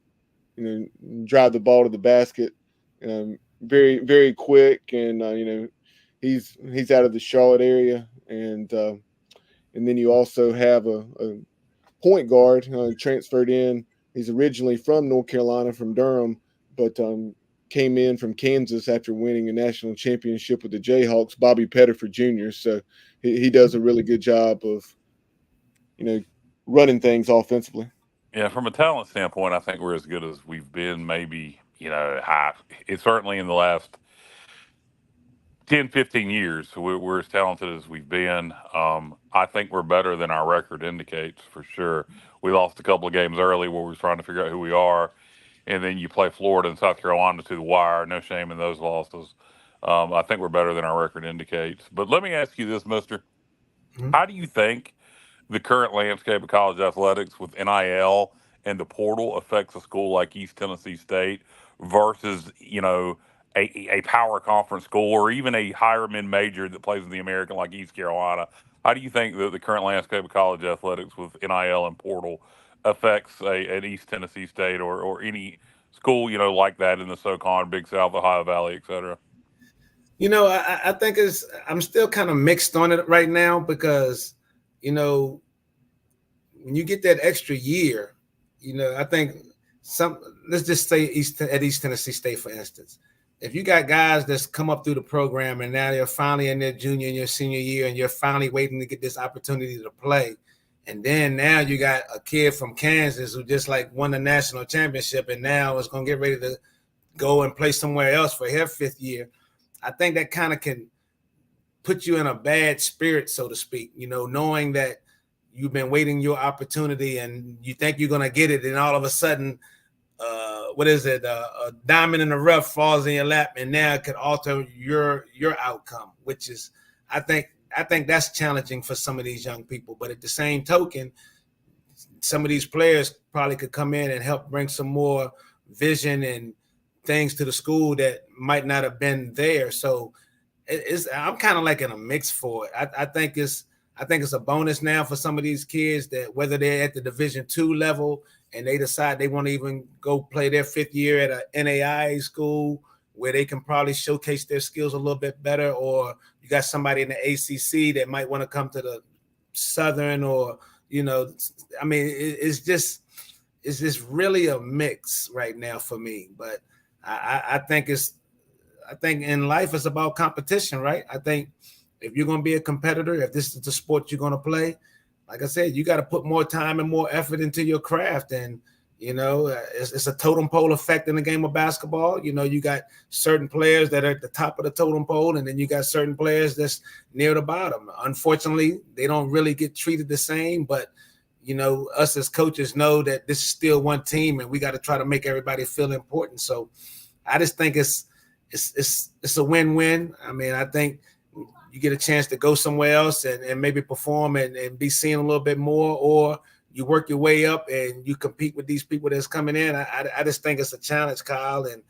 drive the ball to the basket. Very, very quick, and he's out of the Charlotte area, and then you also have a point guard transferred in. He's originally from North Carolina, from Durham, but came in from Kansas after winning a national championship with the Jayhawks, Bobby Pettiford Jr. So he does a really good job of, running things offensively.
Yeah, from a talent standpoint, I think we're as good as we've been. Maybe it's certainly in the last 10, 15 years, we're as talented as we've been. I think we're better than our record indicates, for sure. We lost a couple of games early where we were trying to figure out who we are, and then you play Florida and South Carolina to the wire. No shame in those losses. I think we're better than our record indicates. But let me ask you this, mister. How do you think the current landscape of college athletics with NIL and the portal affects a school like East Tennessee State versus, a power conference school or even a higher mid-major that plays in the American like East Carolina? How do you think that the current landscape of college athletics with NIL and portal affects an East Tennessee State or any school, like that in the SoCon, Big South, Ohio Valley, et cetera?
I think I'm still kind of mixed on it right now because, when you get that extra year, I think let's just say at East Tennessee State, for instance, if you got guys that's come up through the program and now you're finally in their junior and your senior year and you're finally waiting to get this opportunity to play, and then now you got a kid from Kansas who just won the national championship and now is going to get ready to go and play somewhere else for her 5th year. I think that kind of can put you in a bad spirit, so to speak, knowing that you've been waiting your opportunity and you think you're going to get it. And all of a sudden, a diamond in the rough falls in your lap and now it could alter your outcome, which is, I think that's challenging for some of these young people. But at the same token, some of these players probably could come in and help bring some more vision and things to the school that might not have been there. So I'm kind of in a mix for it. I think it's a bonus now for some of these kids that whether they're at the Division II level and they decide they want to even go play their 5th year at a NAIA school where they can probably showcase their skills a little bit better, or you got somebody in the ACC that might want to come to the Southern, or it's just really a mix right now for me. But I think in life it's about competition, right? I think if you're going to be a competitor, if this is the sport you're going to play, like I said, you got to put more time and more effort into your craft. And, it's a totem pole effect in the game of basketball. You got certain players that are at the top of the totem pole, and then you got certain players that's near the bottom. Unfortunately, they don't really get treated the same, but us as coaches know that this is still one team and we got to try to make everybody feel important. So I just think it's a win-win. I mean, I think you get a chance to go somewhere else and maybe perform and be seen a little bit more, or you work your way up and you compete with these people that's coming in. I just think it's a challenge, Kyle. And,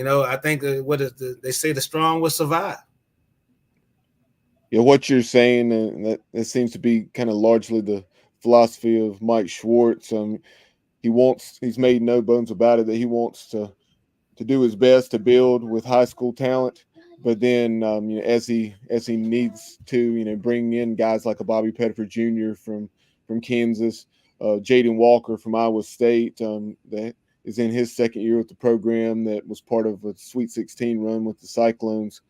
I think they say the strong will survive.
Yeah, what you're saying, that seems to be kind of largely the philosophy of Mike Schwartz. He's made no bones about it that he wants to do his best to build with high school talent, but then as he needs to, bring in guys like a Bobby Pettiford Jr. from Kansas, Jaden Walker from Iowa State, that is in his 2nd year with the program, that was part of a Sweet 16 run with the Cyclones.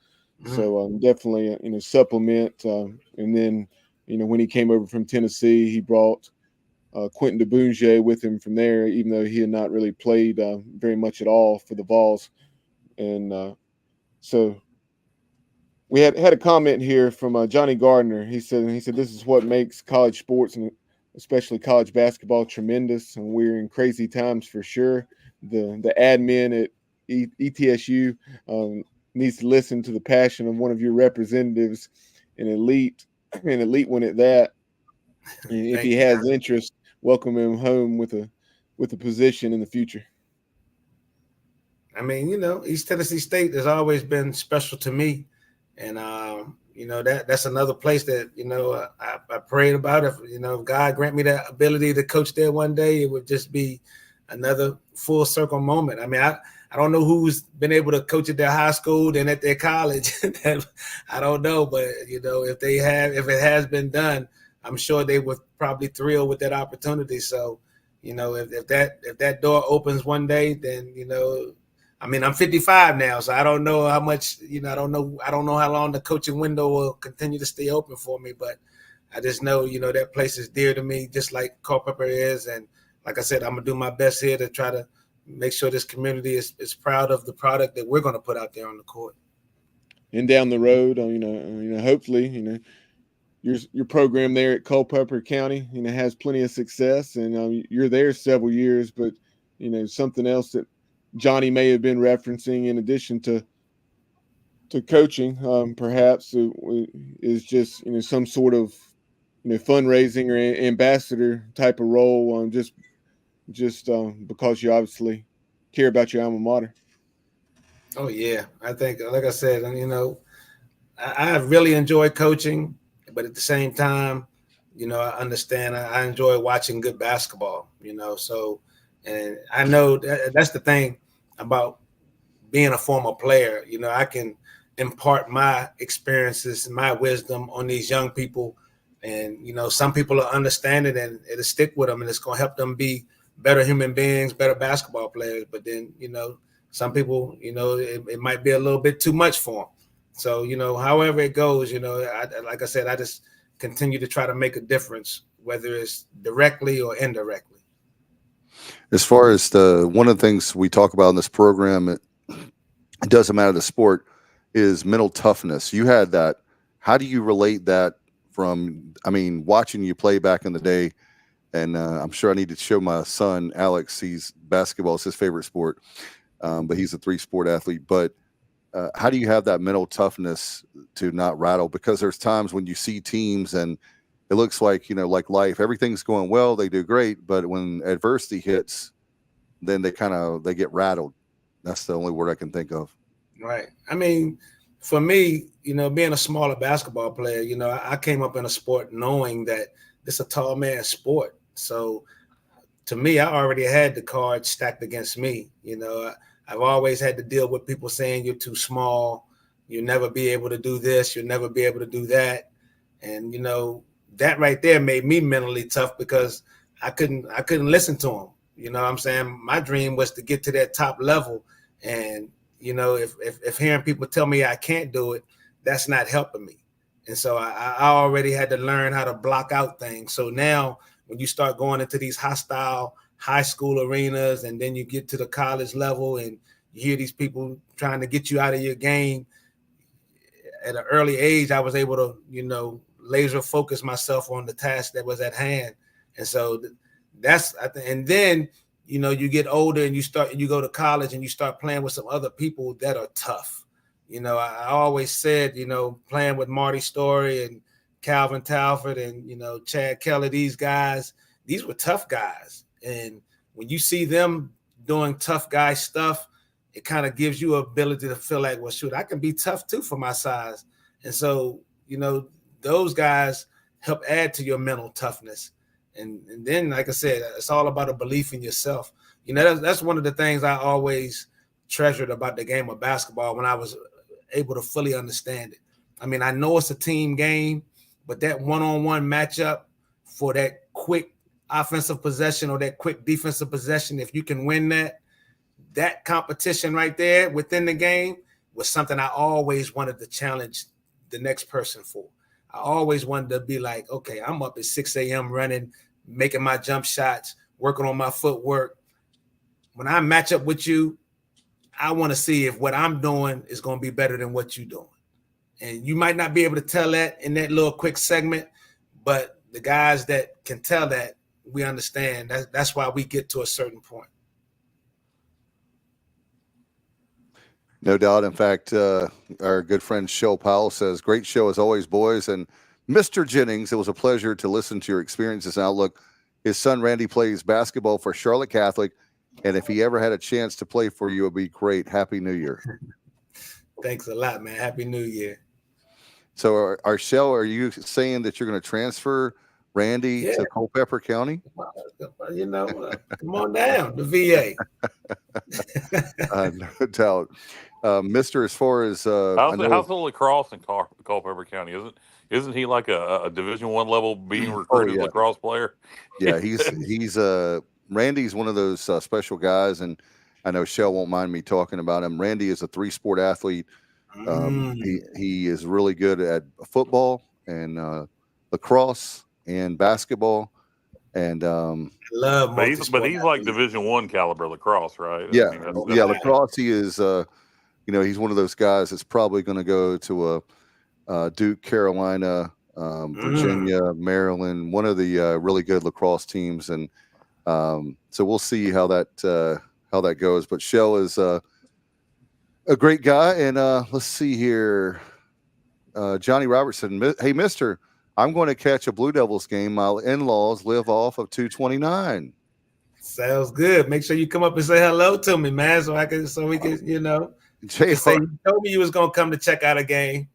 Mm-hmm. So definitely supplement. And then when he came over from Tennessee, he brought Quentin DeBunge with him from there, even though he had not really played very much at all for the Vols. And so we had a comment here from Johnny Gardner. He said this is what makes college sports and especially college basketball tremendous, and we're in crazy times for sure. The admin ETSU needs to listen to the passion of one of your representatives, an elite one at that. And if he has interest, welcome him home with a position in the future.
I mean, East Tennessee State has always been special to me, and that's another place that I prayed about. If God grant me the ability to coach there one day, it would just be another full circle moment. I mean, I don't know who's been able to coach at their high school and at their college. I don't know, but if it has been done, I'm sure they were probably thrilled with that opportunity. So, if that door opens one day, then I mean, I'm 55 now, so I don't know how much, I don't know how long the coaching window will continue to stay open for me, but I just know, that place is dear to me, just like Culpeper is. And like I said, I'm going to do my best here to try to make sure this community is proud of the product that we're going to put out there on the court.
And down the road, hopefully, your program there at Culpeper County, has plenty of success, and you're there several years, but, something else that Johnny may have been referencing in addition to coaching, perhaps is just some sort of fundraising or ambassador type of role, just because you obviously care about your alma mater.
Oh yeah, I think, like I said, I really enjoy coaching, but at the same time, I understand I enjoy watching good basketball. So. And I know that's the thing about being a former player. I can impart my experiences, my wisdom on these young people. And, some people will understand it and it'll stick with them and it's going to help them be better human beings, better basketball players. But then, some people, it might be a little bit too much for them. So, however it goes, like I said, I just continue to try to make a difference, whether it's directly or indirectly.
As far as one of the things we talk about in this program, it doesn't matter the sport, is mental toughness. You had that. How do you relate that from, watching you play back in the day? And I'm sure I need to show my son, Alex, basketball is his favorite sport, but he's a 3-sport athlete. But how do you have that mental toughness to not rattle? Because there's times when you see teams and it looks like, like life, everything's going well, they do great, but when adversity hits, then they get rattled. That's the only word I can think of.
Right. I mean, for me, being a smaller basketball player, I came up in a sport knowing that it's a tall man sport. So to me, I already had the cards stacked against me. I've always had to deal with people saying you're too small, you'll never be able to do this, you'll never be able to do that. And, that right there made me mentally tough because I couldn't listen to him. You know what I'm saying? My dream was to get to that top level. And, if hearing people tell me I can't do it, that's not helping me. And so I already had to learn how to block out things. So now when you start going into these hostile high school arenas and then you get to the college level and you hear these people trying to get you out of your game, at an early age, I was able to, laser focus myself on the task that was at hand. And so that's, I think, and then, you get older and you go to college and you start playing with some other people that are tough. I always said, playing with Marty Story and Calvin Talford and, Chad Keller, these were tough guys. And when you see them doing tough guy stuff, it kind of gives you ability to feel like, well, shoot, I can be tough too for my size. And so, those guys help add to your mental toughness. And then, like I said, it's all about a belief in yourself. That's one of the things I always treasured about the game of basketball when I was able to fully understand it. I know it's a team game, but that one-on-one matchup for that quick offensive possession or that quick defensive possession, if you can win that competition right there within the game was something I always wanted to challenge the next person for. I always wanted to be like, okay, I'm up at 6 a.m. running, making my jump shots, working on my footwork. When I match up with you, I want to see if what I'm doing is going to be better than what you're doing. And you might not be able to tell that in that little quick segment, but the guys that can tell that, we understand. That's why we get to a certain point.
No doubt. In fact, our good friend Shell Powell says, great show as always, boys. And Mr. Jennings, it was a pleasure to listen to your experiences and outlook. His son, Randy, plays basketball for Charlotte Catholic. And if he ever had a chance to play for you, it would be great. Happy New Year.
Thanks a lot, man. Happy New Year.
So, Shell, are you saying that you're going to transfer Randy to Culpeper County?
You know, come on down, the VA.
No doubt. Mr. As far as
how's the lacrosse in Culpeper County? Isn't he like a Division I level being recruited lacrosse player?
Yeah, he's Randy's one of those special guys, and I know Shell won't mind me talking about him. Randy is a 3-sport athlete. He is really good at football and lacrosse and basketball, and
love.
But he's like Division I caliber lacrosse, right?
Yeah,
I mean, that's
lacrosse. He is, he's one of those guys that's probably going to go to a Duke, Carolina, Virginia, Maryland, one of the really good lacrosse teams, and so we'll see how that goes. But Shell is a great guy, and let's see here, Johnny Robertson. Hey, Mister, I'm going to catch a Blue Devils game. My in-laws live off of 229.
Sounds good. Make sure you come up and say hello to me, man, so we can,
JR,
say you told me you was gonna come to check out a game.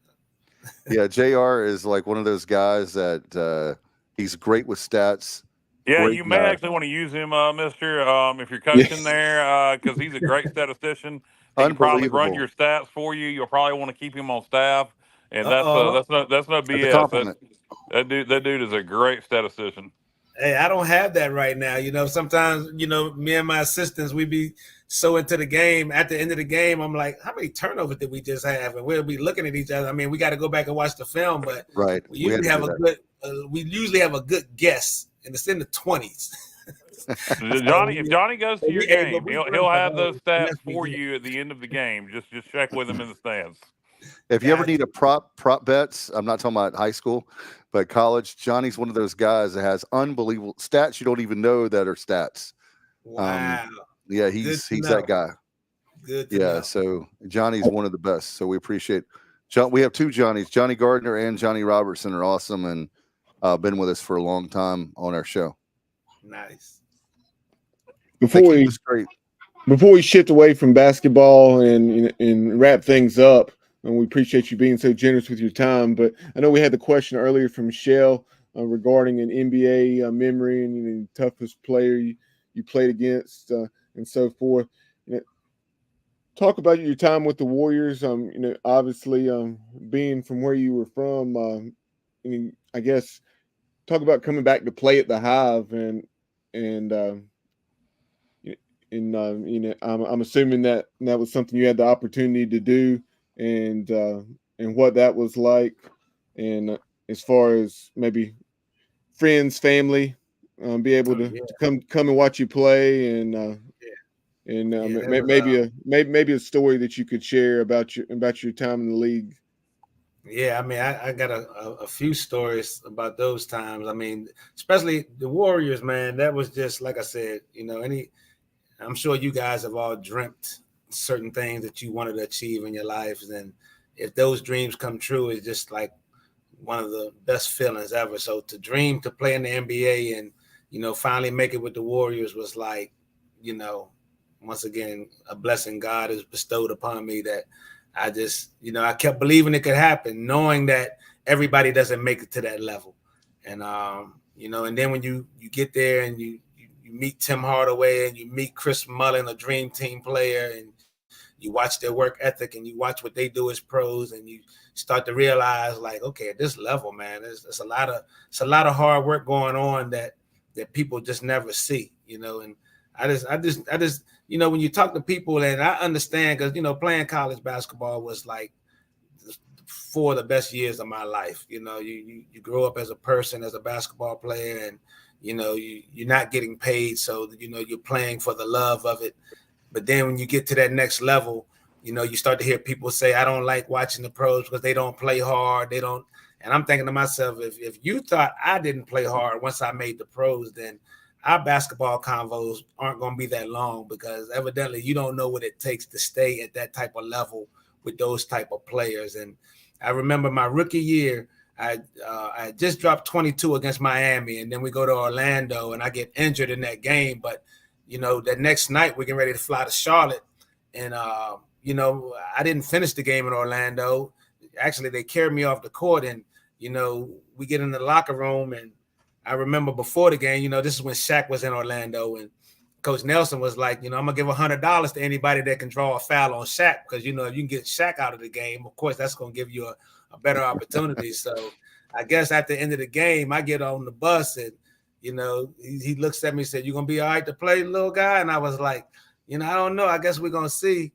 Yeah, JR is like one of those guys that he's great with stats.
Yeah, you may actually want to use him, Mister, if you're coaching there, because he's a great statistician. He can probably run your stats for you. You'll probably want to keep him on staff, and that's no BS. That dude is a great statistician.
Hey, I don't have that right now. Sometimes, me and my assistants, we be so into the game. At the end of the game, I'm like, how many turnovers did we just have? And we'll be looking at each other. I mean, we got to go back and watch the film, but we usually have a good guess, and it's in the 20s.
If Johnny goes to your game, he'll have those stats for you at the end of the game. Just check with him in the stands.
If you ever need a prop bets, I'm not talking about high school, but college, Johnny's one of those guys that has unbelievable stats you don't even know that are stats.
Wow.
Yeah, he's that guy.
Good to know.
So Johnny's one of the best. So we appreciate John. We have two Johnnies, Johnny Gardner and Johnny Robertson are awesome and been with us for a long time on our show.
Nice.
Before we shift away from basketball and wrap things up, and we appreciate you being so generous with your time, but I know we had the question earlier from Michelle regarding an NBA memory and the toughest player you played against and so forth. Talk about your time with the Warriors. Obviously, being from where you were from, I guess talk about coming back to play at the Hive I'm assuming that was something you had the opportunity to do, and what that was like, and as far as maybe friends, family, be able to come and watch you play, and maybe a story that you could share about your time in the league.
Yeah, I mean, I got a few stories about those times. I mean, especially the Warriors, man. That was just like I said. I'm sure you guys have all dreamt certain things that you wanted to achieve in your lives, and if those dreams come true, it's just like one of the best feelings ever. So to dream to play in the NBA and finally make it with the Warriors was like, once again, a blessing God has bestowed upon me that I just, I kept believing it could happen, knowing that everybody doesn't make it to that level. And, and then when you get there and you meet Tim Hardaway and you meet Chris Mullin, a dream team player, and you watch their work ethic and you watch what they do as pros, and you start to realize, like, okay, at this level, man, it's a lot of hard work going on that people just never see, and I just when you talk to people, and I understand, because playing college basketball was like 4 of the best years of my life. You grow up as a person, as a basketball player, and you're not getting paid, so you're playing for the love of it. But then when you get to that next level, you start to hear people say, I don't like watching the pros because they don't play hard. They don't. And I'm thinking to myself, if you thought I didn't play hard once I made the pros, then our basketball convos aren't going to be that long because evidently you don't know what it takes to stay at that type of level with those type of players. And I remember my rookie year, I just dropped 22 against Miami, and then we go to Orlando, and I get injured in that game. But, the next night we're getting ready to fly to Charlotte. And, I didn't finish the game in Orlando. Actually, they carried me off the court, and, we get in the locker room, and I remember before the game, this is when Shaq was in Orlando, and Coach Nelson was like, I'm going to give $100 to anybody that can draw a foul on Shaq because, if you can get Shaq out of the game, of course, that's going to give you a better opportunity. So I guess at the end of the game, I get on the bus and, he looks at me and said, "You going to be all right to play, little guy?" And I was like, I don't know. I guess we're going to see.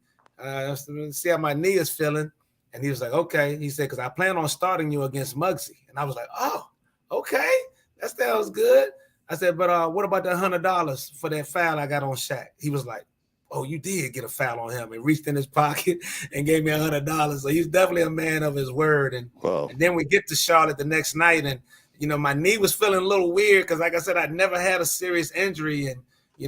See how my knee is feeling. And he was like, "Okay." He said, "Because I plan on starting you against Muggsy." And I was like, "Oh, okay. That sounds good." I said, "But what about the $100 for that foul I got on Shaq?" He was like, "Oh, you did get a foul on him," and reached in his pocket and gave me $100. So he's definitely a man of his word. And then we get to Charlotte the next night, and my knee was feeling a little weird because, like I said, I'd never had a serious injury, and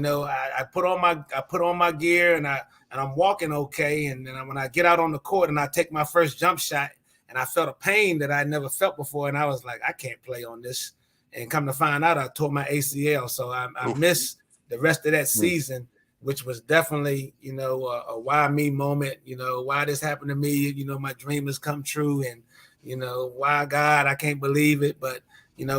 I put on my gear and I'm walking okay, and then when I get out on the court and I take my first jump shot, and I felt a pain that I never felt before, and I was like, I can't play on this. And come to find out, I tore my ACL, so I missed the rest of that season, which was definitely, a why me moment. Why this happened to me. My dream has come true, and why God, I can't believe it. But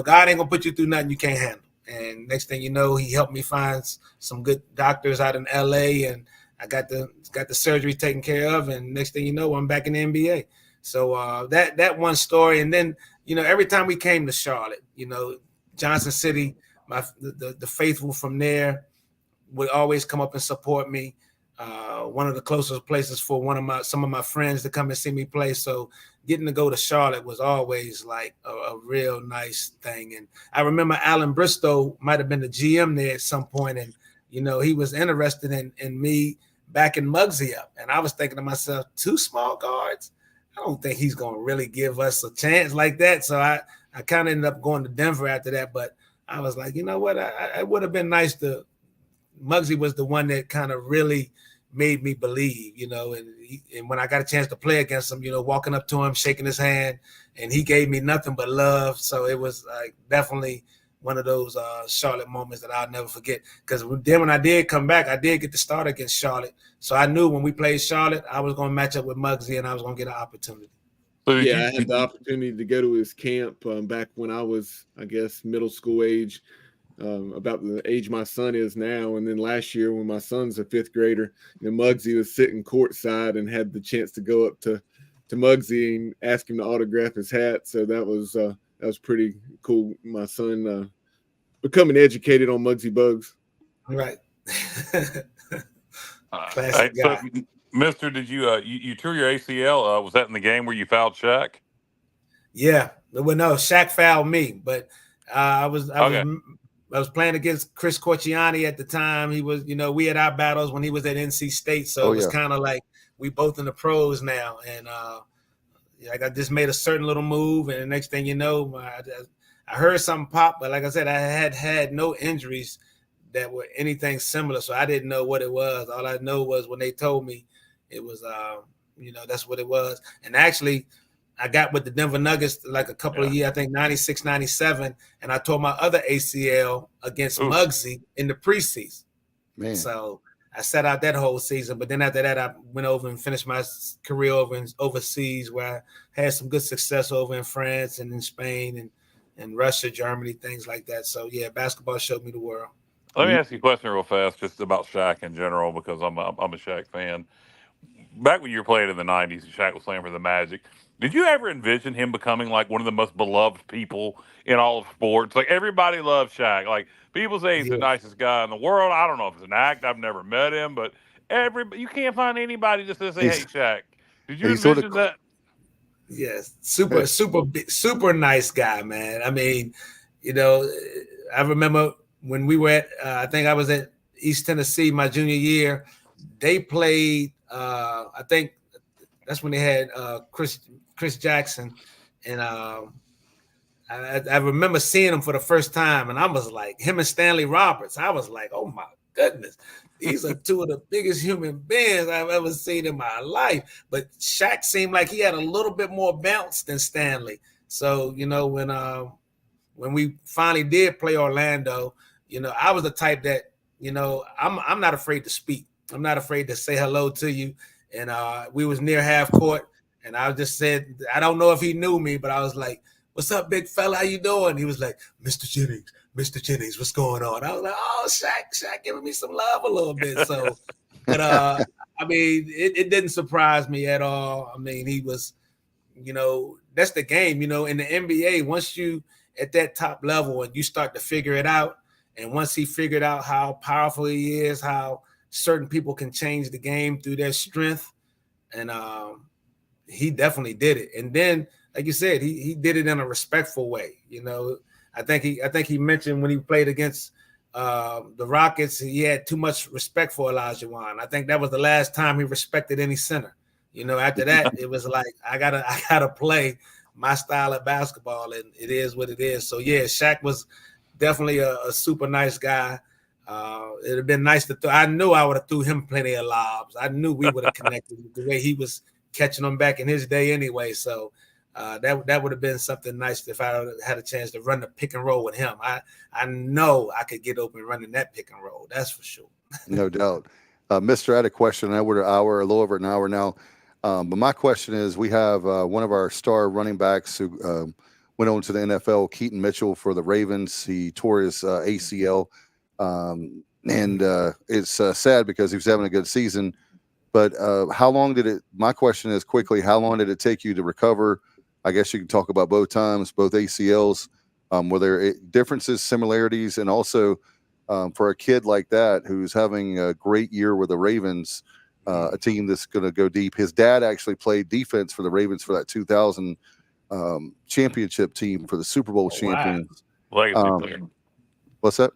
God ain't gonna put you through nothing you can't handle. And next thing you know, He helped me find some good doctors out in LA, and I got the surgery taken care of. And next thing you know, I'm back in the NBA. So that one story, and then every time we came to Charlotte, Johnson City, the faithful from there would always come up and support me. One of the closest places for some of my friends to come and see me play. So getting to go to Charlotte was always like a real nice thing. And I remember Alan Bristow might have been the GM there at some point, and he was interested in me backing Muggsy up. And I was thinking to myself, 2 small guards? I don't think he's going to really give us a chance like that. So I kind of ended up going to Denver after that. But I was like, you know what? It would have been nice to – Muggsy was the one that kind of really made me believe, and when I got a chance to play against him, walking up to him, shaking his hand, and he gave me nothing but love. So it was like definitely one of those Charlotte moments that I'll never forget. Because then when I did come back, I did get to start against Charlotte. So I knew when we played Charlotte, I was going to match up with Muggsy, and I was going to get an opportunity.
Yeah, I had the opportunity to go to his camp back when I was, I guess, middle school age, about the age my son is now. And then last year when my son's a 5th grader, Muggsy was sitting courtside and had the chance to go up to Muggsy and ask him to autograph his hat. So that was pretty cool. My son becoming educated on Muggsy Bugs.
Right.
Classic guy. So, Mister, did you tore your ACL? Was that in the game where you fouled Shaq?
Yeah. Well, no, Shaq fouled me, but I was playing against Chris Corciani at the time. He was, we had our battles when he was at NC State. So it was kind of like we both in the pros now. And I just made a certain little move. And the next thing you know, I heard something pop. But like I said, I had no injuries that were anything similar. So I didn't know what it was. All I know was when they told me it was, that's what it was. And actually, I got with the Denver Nuggets like a couple of years, I think 96, 97, and I tore my other ACL against Muggsy in the preseason. Man. So I sat out that whole season, but then after that, I went over and finished my career overseas, where I had some good success over in France and in Spain and Russia, Germany, things like that. So yeah, basketball showed me the world.
Let me ask you a question real fast, just about Shaq in general, because I'm a Shaq fan. Back when you were playing in the 90s, Shaq was playing for the Magic. Did you ever envision him becoming like one of the most beloved people in all of sports? Like everybody loves Shaq. Like people say he's the nicest guy in the world. I don't know if it's an act. I've never met him, but you can't find anybody that says they hate Shaq. Did you envision that?
Yes, super nice guy, man. I mean, I remember when we were at, I think I was at East Tennessee my junior year. They played. I think that's when they had Chris Jackson, and I I remember seeing him for the first time, and I was like, him and Stanley Roberts. I was like, oh my goodness, these are two of the biggest human beings I've ever seen in my life. But Shaq seemed like he had a little bit more bounce than Stanley. So, you know, when we finally did play Orlando, you know, I was the type that, you know, I'm not afraid to speak. I'm not afraid to say hello to you. And we was near half court, and I just said, I don't know if he knew me, but I was like, "What's up, big fella? How you doing?" He was like, Mr. Jennings, what's going on? I was like, "Oh, Shaq giving me some love a little bit." So, but I mean, it didn't surprise me at all. I mean, he was, you know, that's the game. You know, in the NBA, once you at that top level and you start to figure it out, and once he figured out how powerful he is, how certain people can change the game through their strength, and he definitely did it. And then, like you said, he did it in a respectful way. You know, I think he mentioned when he played against the Rockets, he had too much respect for Olajuwon. I think that was the last time he respected any center. You know, after that, it was like I gotta play my style of basketball, and it is what it is. So yeah, Shaq was definitely a super nice guy. It'd have been nice to I knew I would have threw him plenty of lobs. I knew we would have connected the way he was catching them back in his day anyway. So that would have been something nice if I had a chance to run the pick and roll with him. I know I could get open running that pick and roll. That's for sure.
No doubt. Mister, I had a question. I we're an hour, a little over an hour now. But my question is, we have one of our star running backs who went on to the NFL, Keaton Mitchell for the Ravens. He tore his ACL. And it's sad because he was having a good season. But how long did it? My question is quickly, how long did it take you to recover? I guess you can talk about both times, both ACLs. Were there differences, similarities, and also for a kid like that who's having a great year with the Ravens, a team that's going to go deep. His dad actually played defense for the Ravens for that 2000 championship team for the Super Bowl champions.
Legacy player.
What's that?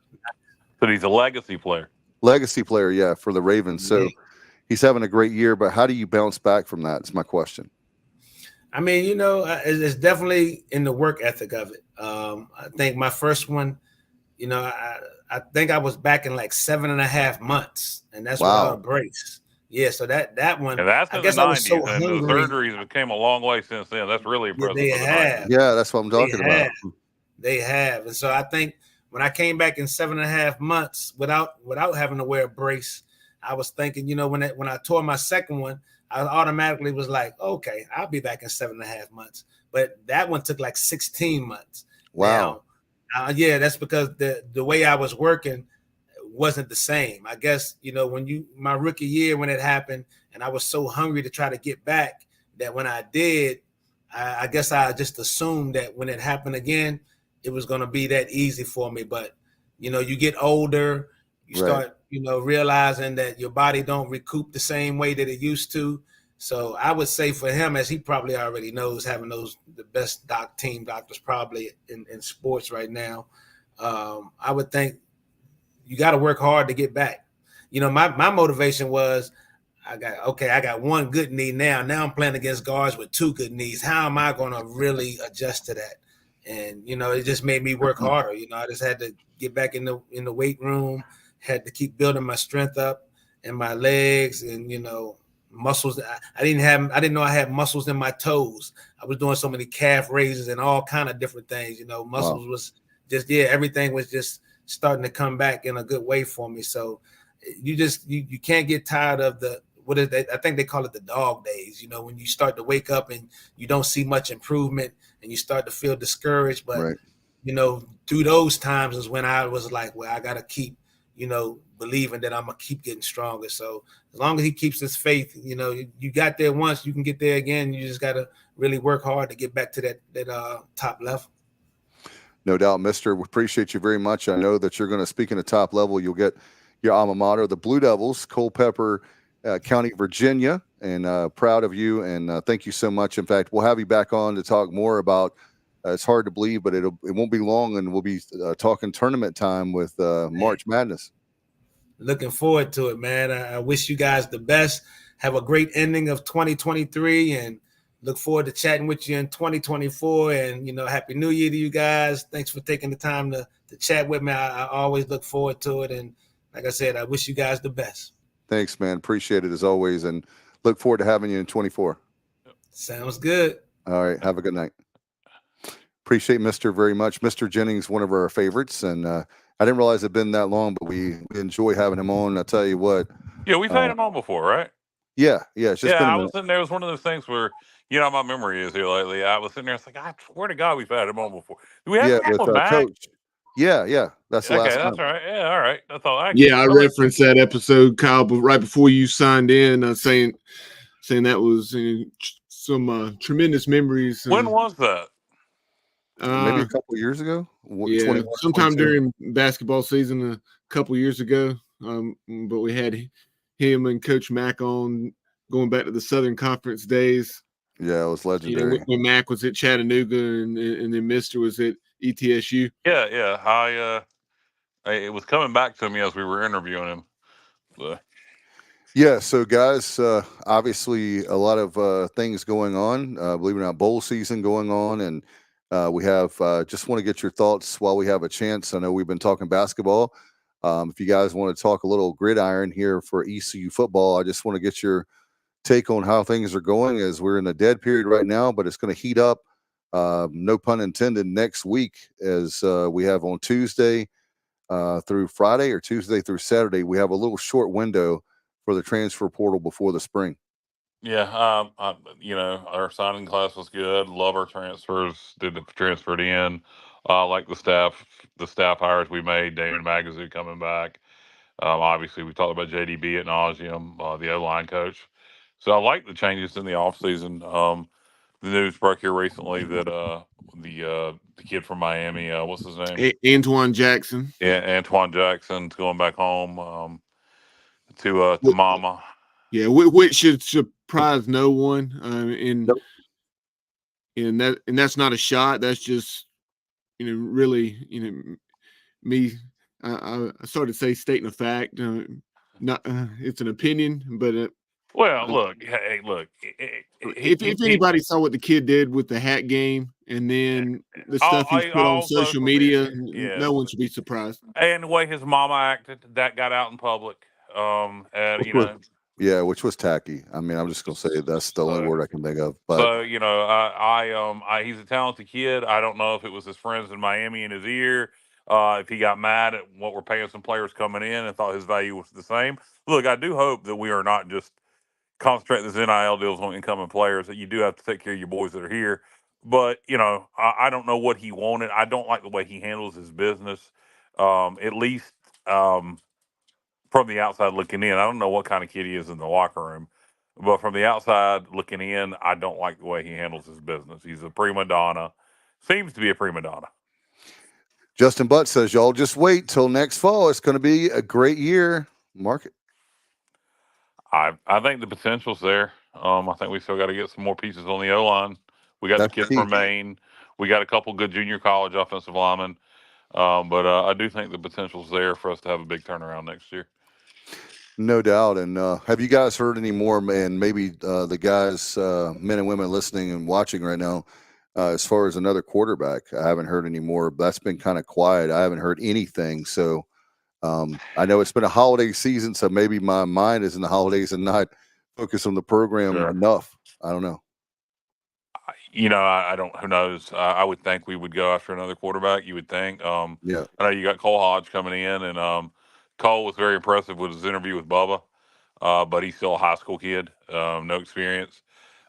But he's a legacy player.
Legacy player, yeah, for the Ravens. So he's having a great year, but how do you bounce back from that? Is my question.
I mean, you know, it's definitely in the work ethic of it. I think my first one, you know, I think I was back in like 7.5 months, and that's without a brace. Yeah, so that one.
And that's
I
in
guess
the 90s,
I was so
and
hungry.
the surgeries came a long way since then. That's really impressive.
They
for the
have.
90s.
Yeah, that's what I'm talking about.
They have, and so I think when I came back in 7.5 months without having to wear a brace, I was thinking, you know, when I tore my second one, I automatically was like, okay, I'll be back in 7.5 months. But that one took like 16 months.
Wow.
Now, yeah, that's because the way I was working wasn't the same. I guess, you know, my rookie year when it happened, and I was so hungry to try to get back that when I did, I guess I just assumed that when it happened again, it was going to be that easy for me. But, you know, you get older, you start, you know, realizing that your body don't recoup the same way that it used to. So I would say for him, as he probably already knows, having the best team doctors probably in sports right now, I would think you got to work hard to get back. You know, my motivation was, I got one good knee now. Now I'm playing against guards with two good knees. How am I going to really adjust to that? And, you know, it just made me work harder. You know, I just had to get back in the weight room, had to keep building my strength up and my legs and, you know, muscles. I didn't know I had muscles in my toes. I was doing so many calf raises and all kind of different things. You know, muscles was just, everything was just starting to come back in a good way for me. So you can't get tired of I think they call it the dog days, you know, when you start to wake up and you don't see much improvement and you start to feel discouraged. But, you know, through those times is when I was like, well, I got to keep, you know, believing that I'm going to keep getting stronger. So as long as he keeps his faith, you know, you got there once, you can get there again. You just got to really work hard to get back to that top level.
No doubt, mister. We appreciate you very much. I know that you're going to speak in the top level. You'll get your alma mater, the Blue Devils, Culpeper County, Virginia, and proud of you. And thank you so much. In fact, we'll have you back on to talk more about, it's hard to believe, but it won't be long, and we'll be talking tournament time with March Madness.
Looking forward to it, man. I wish you guys the best. Have a great ending of 2023, and look forward to chatting with you in 2024. And, Happy New Year to you guys. Thanks for taking the time to chat with me. I always look forward to it. And like I said, I wish you guys the best.
Thanks, man. Appreciate it as always. And look forward to having you in 24.
Sounds good.
All right. Have a good night. Appreciate Mr. very much. Mr. Jennings, one of our favorites. And I didn't realize it'd been that long, but we enjoy having him on. I'll tell you what.
Yeah, we've had him on before, right?
Yeah. It's just been
I was sitting there. It was one of those things where, my memory is here lately. I was sitting there. It's like, I swear to God, we've had him on before. Do we have him back?
Coach. Yeah. That's the last time.
That's all right. Yeah, all right. That's all.
I referenced that episode, Kyle, but right before you signed in, saying that was some tremendous memories.
When was that?
Maybe a couple of years ago.
Sometime during basketball season a couple of years ago. But we had him and Coach Mack on going back to the Southern Conference days.
Yeah, it was legendary.
When Mack was at Chattanooga and then Mr. was at ETSU.
Yeah. It was coming back to me as we were interviewing him. So.
Yeah, so guys, obviously a lot of things going on. Believe it or not, bowl season going on, and we have just want to get your thoughts while we have a chance. I know we've been talking basketball. If you guys want to talk a little gridiron here for ECU football, I just want to get your take on how things are going, as we're in a dead period right now, but it's going to heat up, no pun intended, next week, as we have on Tuesday through Friday, or Tuesday through Saturday. We have a little short window for the transfer portal before the spring.
Yeah, our signing class was good. Love our transfers. Transferred in. Like the staff hires we made. Damon Magazoo coming back. Obviously, we talked about JDB at nauseum, the O-line coach. So I like the changes in the offseason. The news broke here recently that the kid from Miami, what's his name?
Antoine Jackson.
Yeah, Antoine Jackson's going back home to mama.
Yeah, which should surprise no one. And that's not a shot. That's just really me. I started to say stating a fact. Not it's an opinion, but
look.
If anybody saw what the kid did with the hat game, and then the stuff he's put on social media, no one should be surprised.
And the way his mama acted, that got out in public.
Which was tacky. I mean, I'm just gonna say that's the only word I can think of. But
so he's a talented kid. I don't know if it was his friends in Miami in his ear. If he got mad at what we're paying some players coming in and thought his value was the same. Look, I do hope that we are not just concentrating this NIL deals on incoming players, that you do have to take care of your boys that are here. But, I don't know what he wanted. I don't like the way he handles his business, at least from the outside looking in. I don't know what kind of kid he is in the locker room. But from the outside looking in, I don't like the way he handles his business. He's a prima donna. Seems to be a prima donna.
Justin Butt says, y'all just wait till next fall. It's going to be a great year. Mark it.
I think the potential's there. I think we still got to get some more pieces on the O-line. We got the kid from Maine. We got a couple good junior college offensive linemen. But I do think the potential's there for us to have a big turnaround next year.
No doubt. And have you guys heard any more, man? Maybe the guys, men and women listening and watching right now, as far as another quarterback, I haven't heard any more. That's been kind of quiet. I haven't heard anything. So I know it's been a holiday season, so maybe my mind is in the holidays and not focused on the program enough. I don't know.
I don't. Who knows? I would think we would go after another quarterback. You would think. I know you got Cole Hodge coming in, and Cole was very impressive with his interview with Bubba, but he's still a high school kid, no experience.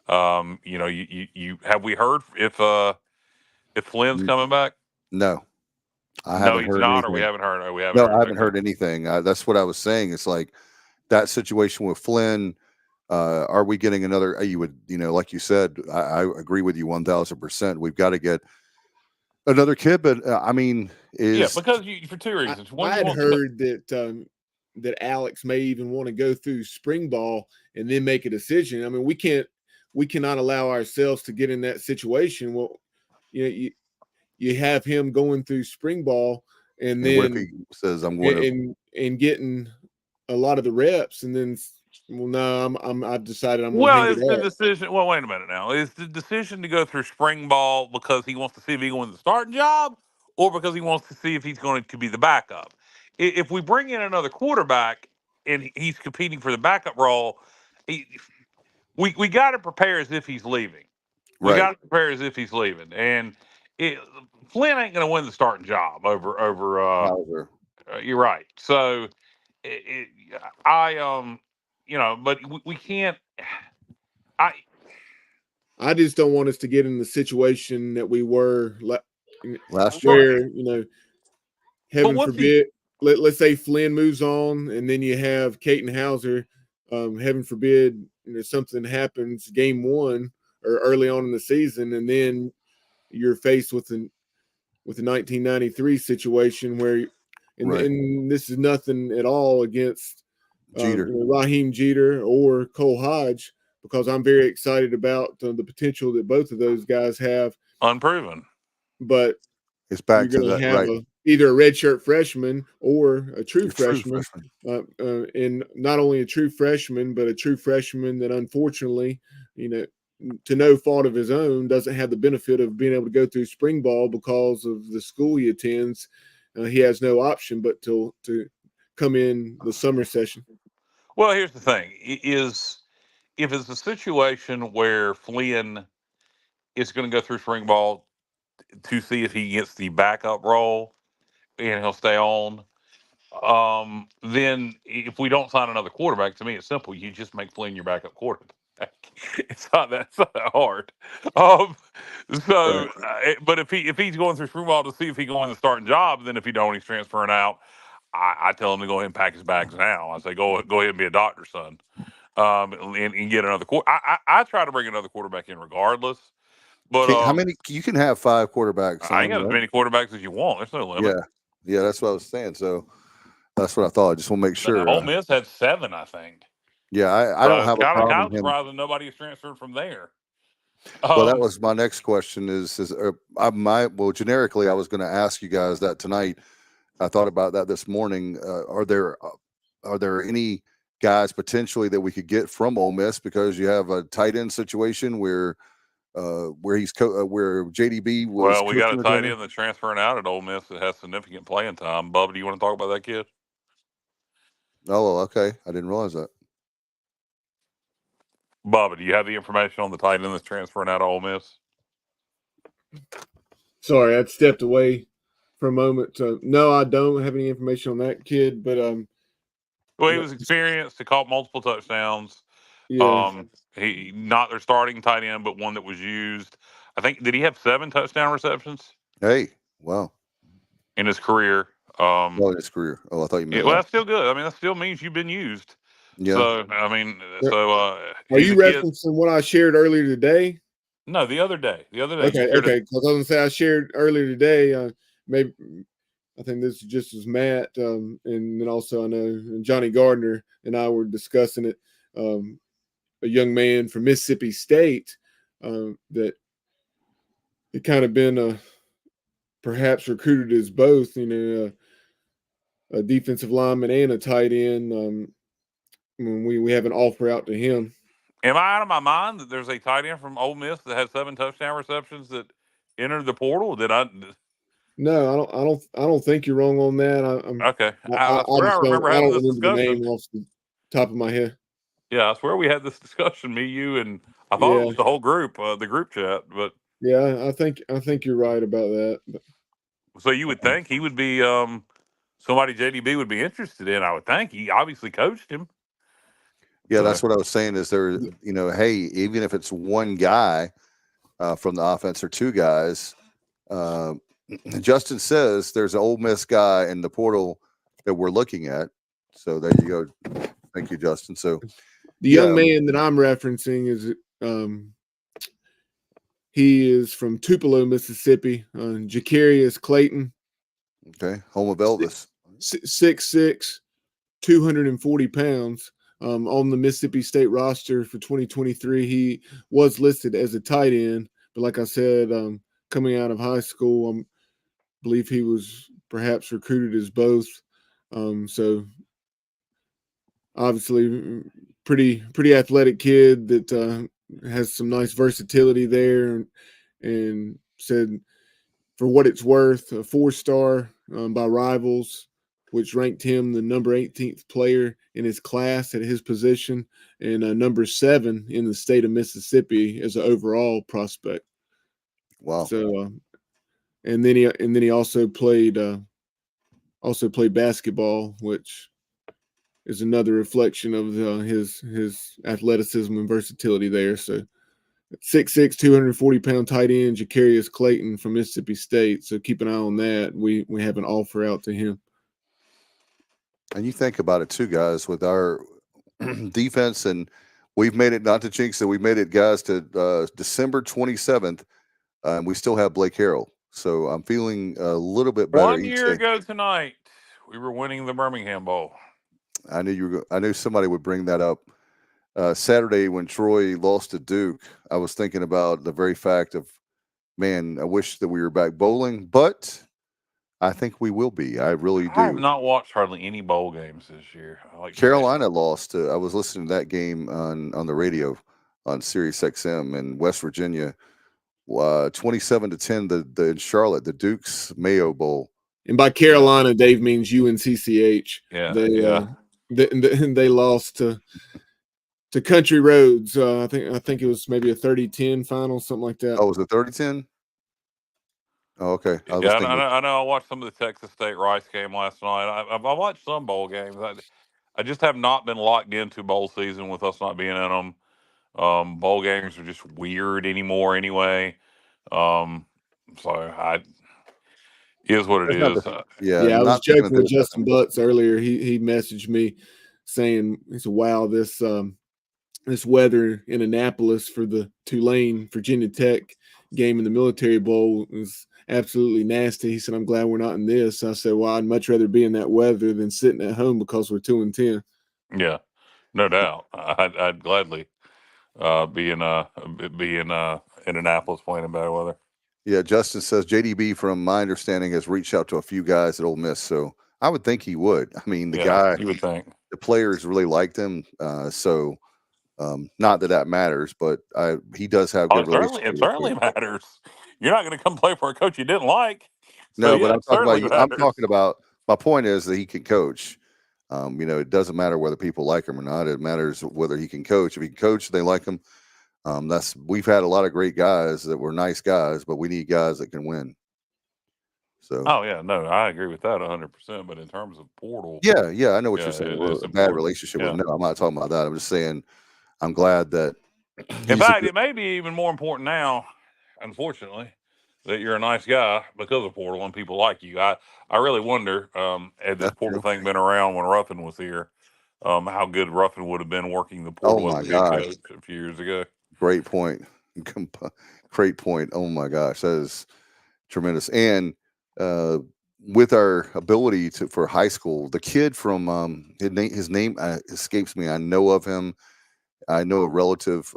You have we heard if Flynn's coming back?
No, I haven't heard anything.
Or we haven't heard.
I haven't heard anything. That's what I was saying. It's like that situation with Flynn. Are we getting another? You would, like you said, I agree with you 1,000%. We've got to get another kid, but I mean,
because for two reasons.
I had heard that Alex may even want to go through spring ball and then make a decision. I mean, we cannot allow ourselves to get in that situation. Well, you have him going through spring ball, and then
what if he says I'm going
and getting a lot of the reps, and then Well, no, I've decided I'm going to
Well,
hang
it's
it
the
up.
decision. Well, wait a minute now. It's the decision to go through spring ball because he wants to see if he can win the starting job, or because he wants to see if he's going to be the backup. If we bring in another quarterback and he's competing for the backup role, we got to prepare as if he's leaving. We got to prepare as if he's leaving, and Flynn ain't going to win the starting job over. You're right. So, but we can't.
I just don't want us to get in the situation that we were
last year.
where, heaven forbid, let's say Flynn moves on, and then you have Caton Hauser. Heaven forbid, something happens game one or early on in the season, and then you're faced with the 1993 situation where, and this is nothing at all against Raheem Jeter or Cole Hodge, because I'm very excited about the potential that both of those guys have.
Unproven.
But
it's back
you're
to that,
have either a redshirt freshman or a true freshman. And not only a true freshman, but a true freshman that unfortunately, to no fault of his own, doesn't have the benefit of being able to go through spring ball because of the school he attends. He has no option but to come in the summer session.
Well, here's the thing: is if it's a situation where Flynn is going to go through spring ball to see if he gets the backup role and he'll stay on, then if we don't sign another quarterback, to me it's simple. You just make Flynn your backup quarterback. It's not that hard. But if he's going through spring ball to see if he can win the starting job, then if he don't, he's transferring out. I tell him to go ahead and pack his bags now. I say go ahead and be a doctor, son, and get another I try to bring another quarterback in regardless. But
how many? You can have 5 quarterbacks.
I got as many quarterbacks as you want. There's no limit.
Yeah, that's what I was saying. So that's what I thought. I just want to make sure.
Ole Miss had 7, I think.
Yeah, I don't have a problem.
Kind of surprised nobody is transferred from there.
Well, that was my next question. Generically, I was going to ask you guys that tonight. I thought about that this morning. Are there any guys potentially that we could get from Ole Miss, because you have a tight end situation where JDB was.
Well, we got a tight end that's transferring out at Ole Miss that has significant playing time. Bubba, do you want to talk about that kid?
Oh, okay. I didn't realize that.
Bubba, do you have the information on the tight end that's transferring out of Ole Miss?
Sorry, I stepped away for a moment. No, I don't have any information on that kid, but
well, he was experienced. He caught multiple touchdowns.
Yeah.
He not their starting tight end, but one that was used. I think, did he have 7 touchdown receptions?
Hey, wow!
In his career.
In his career. Oh, I thought you meant.
Well, that's still good. I mean, that still means you've been used.
Yeah.
So are
you referencing what I shared earlier today?
No, the other day.
Okay. Because I was going to say I shared earlier today. Maybe I think this just was Matt, and then also I know Johnny Gardner and I were discussing it. A young man from Mississippi State that it kind of been perhaps recruited as both, a defensive lineman and a tight end. We have an offer out to him.
Am I out of my mind that there's a tight end from Ole Miss that has 7 touchdown receptions that entered the portal?
No, I don't think you're wrong on that.
Okay. I remember having this discussion.
The name off the top of my head.
Yeah, I swear we had this discussion, me, you, and I thought it was the whole group, the group chat. But
yeah, I think you're right about that. But.
So you would think he would be somebody JDB would be interested in. I would think he obviously coached him.
Yeah, that's what I was saying. Is there, hey, even if it's one guy from the offense or 2 guys, Justin says there's an Ole Miss guy in the portal that we're looking at. So there you go. Thank you, Justin. So
the young man that I'm referencing is he is from Tupelo, Mississippi. Jacarius Clayton.
Okay, home of Elvis.
6'6", 240 pounds. On the Mississippi State roster for 2023, he was listed as a tight end, but like I said, coming out of high school, I believe he was perhaps recruited as both. So obviously pretty athletic kid that has some nice versatility there, and said, for what it's worth, a 4-star by Rivals, which ranked him the number 18th player in his class at his position, and number 7 in the state of Mississippi as an overall prospect.
Wow.
So, and then he also played basketball, which is another reflection of his athleticism and versatility there. So 6'6", 240-pound tight end Jacarius Clayton from Mississippi State. So keep an eye on that. We have an offer out to him.
And you think about it too, guys, with our defense, and we've made it, not to jinx it, we made it, guys, to December 27th, and we still have Blake Harrell. So I'm feeling a little bit better.
1 year ago tonight, we were winning the Birmingham Bowl.
I knew somebody would bring that up. Saturday when Troy lost to Duke, I was thinking about the very fact of, man, I wish that we were back bowling, but I think we will be. I really do.
I have not watched hardly any bowl games this year.
Carolina lost. I was listening to that game on the radio on Sirius XM in West Virginia. 27-10. In Charlotte, the Duke's Mayo Bowl.
And by Carolina, Dave means UNCCH.
Yeah,
They lost to Country Roads. I think it was maybe a 30-10 final, something like that.
Oh, was it 30-10? Oh, okay.
I know. I watched some of the Texas State Rice game last night. I watched some bowl games. I just have not been locked into bowl season with us not being in them. Bowl games are just weird anymore anyway. Is what it is.
I was joking with Justin Butts earlier. He messaged me saying, he said, wow, this weather in Annapolis for the Tulane Virginia Tech game in the Military Bowl is absolutely nasty. He said, I'm glad we're not in this. I said, well, I'd much rather be in that weather than sitting at home because we're 2-10.
Yeah, no doubt. I'd gladly be in Annapolis playing in bad weather.
Yeah, Justin says JDB, from my understanding, has reached out to a few guys at Ole Miss, so I would think he would. I mean, guy,
you would think
the players really liked him, so not that matters, but he does have good relationships.
It certainly matters. You're not going to come play for a coach you didn't like.
No, but I'm talking about. My point is that he can coach. It doesn't matter whether people like him or not. It matters whether he can coach. If he can coach, they like him. We've had a lot of great guys that were nice guys, but we need guys that can win. So.
Oh yeah, no, I agree with that 100%. But in terms of portal,
yeah, I know what you're saying. A bad relationship with. No, I'm not talking about that. I'm just saying, I'm glad that.
In fact, it may be even more important now, unfortunately, that you're a nice guy because of portal and people like you. I really wonder, had this portal thing been around when Ruffin was here, how good Ruffin would have been working the portal as a head coach a few years ago.
Great point. Great point. Oh my gosh, that is tremendous. And with our ability for high school, the kid from his name escapes me. I know of him. I know a relative.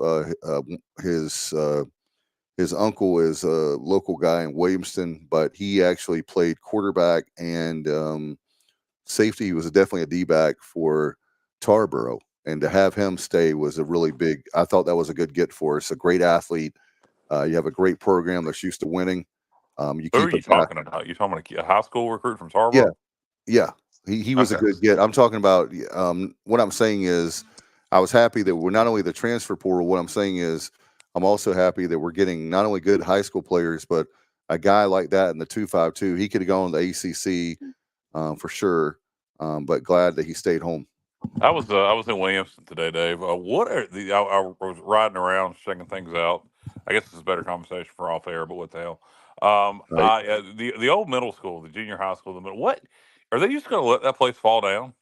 His uncle is a local guy in Williamston, but he actually played quarterback and safety. He was definitely a D-back for Tarboro. And to have him stay was a really big, I thought that was a good get for us. A great athlete. You have a great program that's used to winning.
Who are you talking about? You talking about a high school recruit from Tarboro?
Yeah. He was a good get. I'm talking about, what I'm saying is, I was happy that we're not only the transfer portal. What I'm saying is, I'm also happy that we're getting not only good high school players, but a guy like that in the 252. He could have gone to the ACC for sure, but glad that he stayed home.
I was in Williamston today, Dave. I was riding around checking things out. I guess this is a better conversation for off air, but what the hell? Right. The old middle school, the junior high school, the middle. What are they just going to let that place fall down?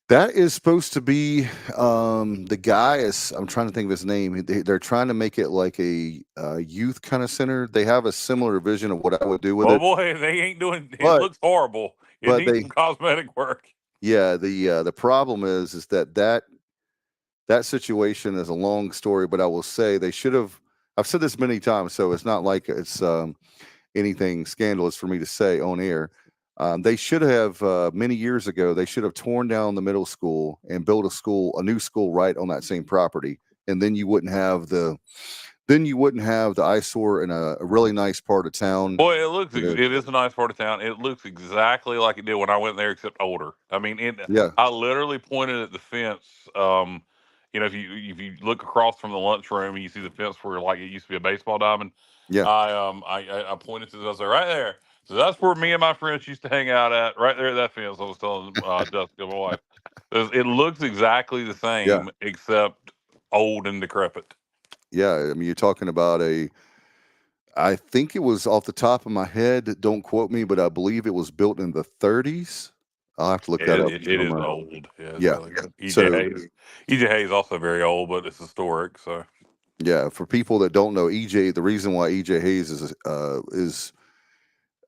That is supposed to be the guy is. I'm trying to think of his name. They're trying to make it like a youth kind of center. They have a similar vision of what I would do with it.
Oh boy, they ain't doing. It looks horrible. It needs some cosmetic work.
Yeah, the problem is that situation is a long story. But I will say they should have. I've said this many times, so it's not like it's anything scandalous for me to say on air. They should have many years ago. They should have torn down the middle school and built a new school right on that same property, and then you wouldn't have the eyesore in a really nice part of town.
Boy, it is a nice part of town. It looks exactly like it did when I went there, except older. I mean,
Yeah,
I literally pointed at the fence. If you look across from the lunchroom and you see the fence where like it used to be a baseball diamond,
yeah,
I pointed to this right there. So that's where me and my friends used to hang out at, right there at that fence. I was telling Jessica, my wife, it looks exactly the
yeah,
same except old and decrepit.
yeah. I mean, you're talking about I think it was off the top of my head. Don't quote me, but I believe it was built in the 30s. I'll have to look that up.
It is old. Yeah, it's
Yeah.
really good.
So
EJ Hayes also very old, but it's historic. So
yeah, for people that don't know EJ, the reason why EJ Hayes is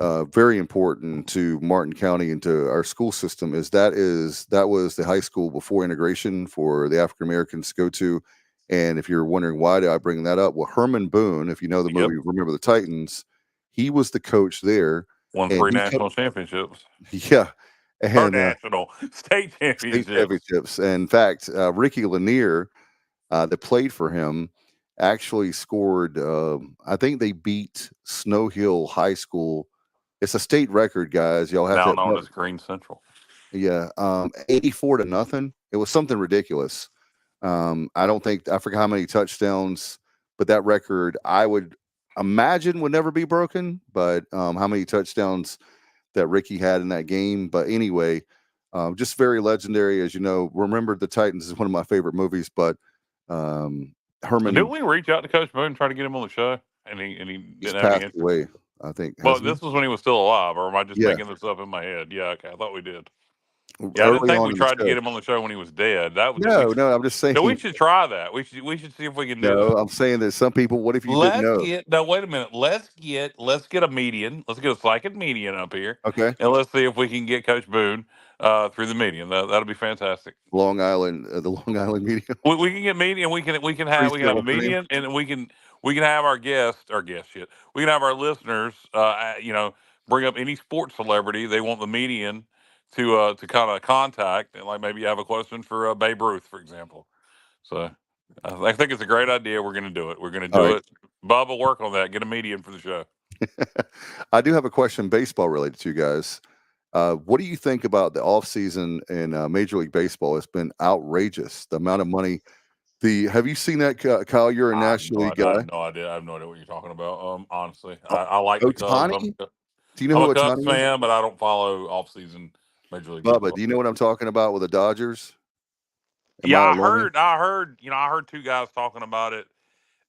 very important to Martin County and to our school system is that was the high school before integration for the African Americans to go to. And if you're wondering why did I bring that up, well, Herman Boone, if you know the
Yep.
movie Remember the Titans, he was the coach there.
won
And
3
he
national championships.
Yeah,
Or
and
national state
state
championships.
championships. And in fact, Ricky Lanier, that played for him, actually scored. I think they beat Snow Hill High School. It's a state record, guys. Y'all have
Now
to.
known as Green Central.
Yeah, 84-0. It was something ridiculous. I don't think I forgot how many touchdowns, but that record I would imagine would never be broken. But how many touchdowns that Ricky had in that game? But anyway, just very legendary, as you know. Remember the Titans is one of my favorite movies, but Herman.
Didn't we reach out to Coach Boone and try to get him on the show? And he
He's
didn't have any
passed
interest.
away, I think.
Well, this was when he was still alive, or am I just
Yeah.
making this up in my head? Yeah, okay, I thought we did. Yeah, I didn't
Early
think
on
we
in the
tried to
show.
get him on the show when he was dead. That was
No, I'm just saying.
No, we should try that. We should see if we can do
No,
that.
I'm saying that some people. What if you didn't know?
No, wait a minute. Let's get a median. Let's get a psychic median up here,
Okay,
and let's see if we can get Coach Boone through the median. That'll be fantastic.
Long Island, the Long Island media.
We can get median. We can have a median, and we can have our shit. We can have our listeners, bring up any sports celebrity they want the median to kind of contact, and like maybe you have a question for Babe Ruth, for example. So I think it's a great idea. We're going to do it. We're going to do it. Bubba, work on that. Get a median for the show.
I do have a question, baseball related to you guys. What do you think about the offseason in Major League Baseball? It's been outrageous. The amount of money. Have you seen that, Kyle? You're a National League guy.
I have no idea. I have no idea what you're talking about. Honestly, I like the Cubs.
Do you know
I'm
who
a Cubs
Ohtani
fan, but I don't follow offseason Major League
Bubba,
Baseball.
do you know what I'm talking about with the Dodgers?
I heard. I heard two guys talking about it.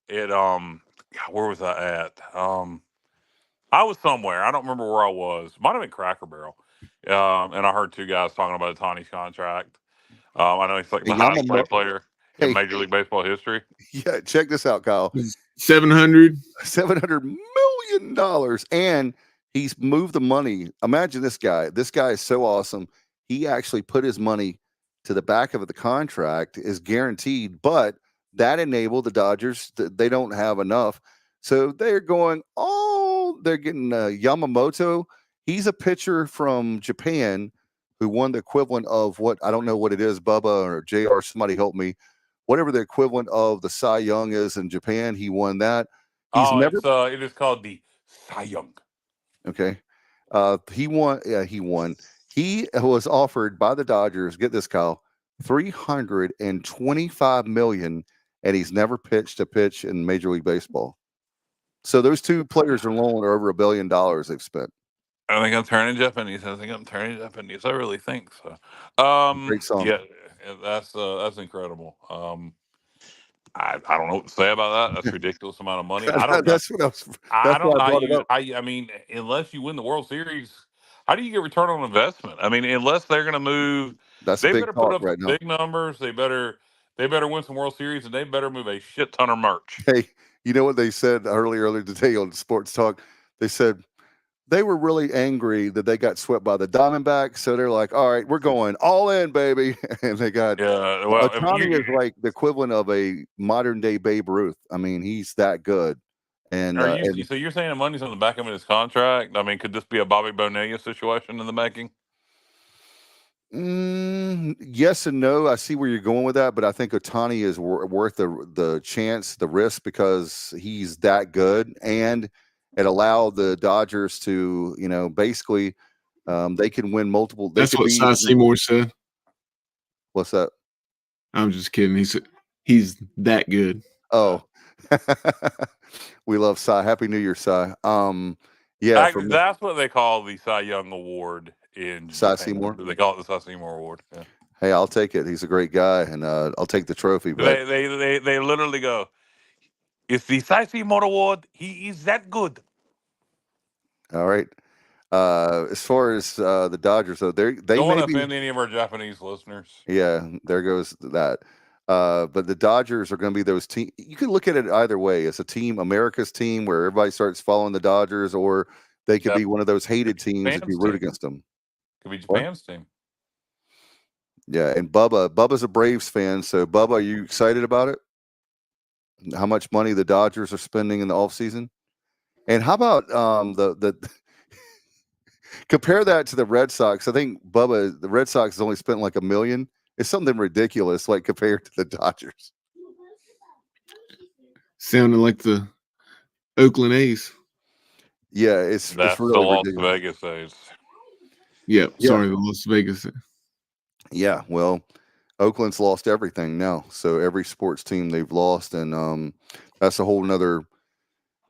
Where was I at? I was somewhere. I don't remember where I was. Might have been Cracker Barrel. And I heard two guys talking about Ohtani's contract. I know he's like the highest paid player in Major League Baseball history.
Yeah, check this out, Kyle.
$700
million, and he's moved the money. Imagine this guy. This guy is so awesome. He actually put his money to the back of the contract, is guaranteed, but that enabled the Dodgers. They don't have enough, so they're going. Oh, they're getting Yamamoto. He's a pitcher from Japan who won the equivalent of what I don't know what it is. Bubba or JR, somebody help me. Whatever the equivalent of the Cy Young is in Japan, he won that.
It is called the Cy Young.
Okay. He won. Yeah, he won. He was offered by the Dodgers, get this, Kyle, $325 million, and he's never pitched a pitch in Major League Baseball. So those two players alone are over $1 billion they've spent.
I think I'm turning Japanese. I really think so.
Great song.
Yeah, that's incredible. I don't know what to say about that. That's a ridiculous amount of money. I don't know. I don't know. I mean, unless you win the World Series, how do you get return on investment? I mean, unless they're going to move, they better put up big numbers. They better win some World Series, and they better move a shit ton of merch.
Hey, you know what they said earlier today on Sports Talk? They said they were really angry that they got swept by the Diamondbacks. So they're like, all right, we're going all in, baby. And they got Ohtani is like the equivalent of a modern day Babe Ruth. I mean, he's that good. And,
Are you so you're saying the money's on the back end of his contract? I mean, could this be a Bobby Bonilla situation in the making?
Yes and no. I see where you're going with that, but I think Ohtani is worth the chance, the risk, because he's that good, and it allowed the Dodgers to, basically, they can win multiple.
That's what Cy Seymour said.
What's that?
I'm just kidding. He said he's that good.
Oh, we love Cy. Happy New Year, Cy.
Yeah, that's what they call the Cy Young Award in
Cy
Japan.
Seymour.
They call it the Cy Seymour Award. Yeah.
Hey, I'll take it. He's a great guy, and I'll take the trophy. But
they literally go, "It's the Cy Seymour Award. He is that good."
All right. As far as the Dodgers, though, they
don't want to
be
offend any of our Japanese listeners.
Yeah, there goes that. But the Dodgers are going to be those team. You can look at it either way. It's a team, America's team, where everybody starts following the Dodgers, or they could be one of those hated teams if you root against them.
Could be Japan's team.
Yeah, and Bubba's a Braves fan. So, Bubba, are you excited about it? How much money the Dodgers are spending in the offseason? And how about the compare that to the Red Sox? I think, Bubba, the Red Sox has only spent like $1 million. It's something ridiculous, like compared to the Dodgers.
Sounding like the Oakland A's.
Yeah, it's
really the Las Vegas A's.
Yeah, sorry, the Las Vegas.
Yeah, well, Oakland's lost everything now. So every sports team they've lost, and that's a whole nother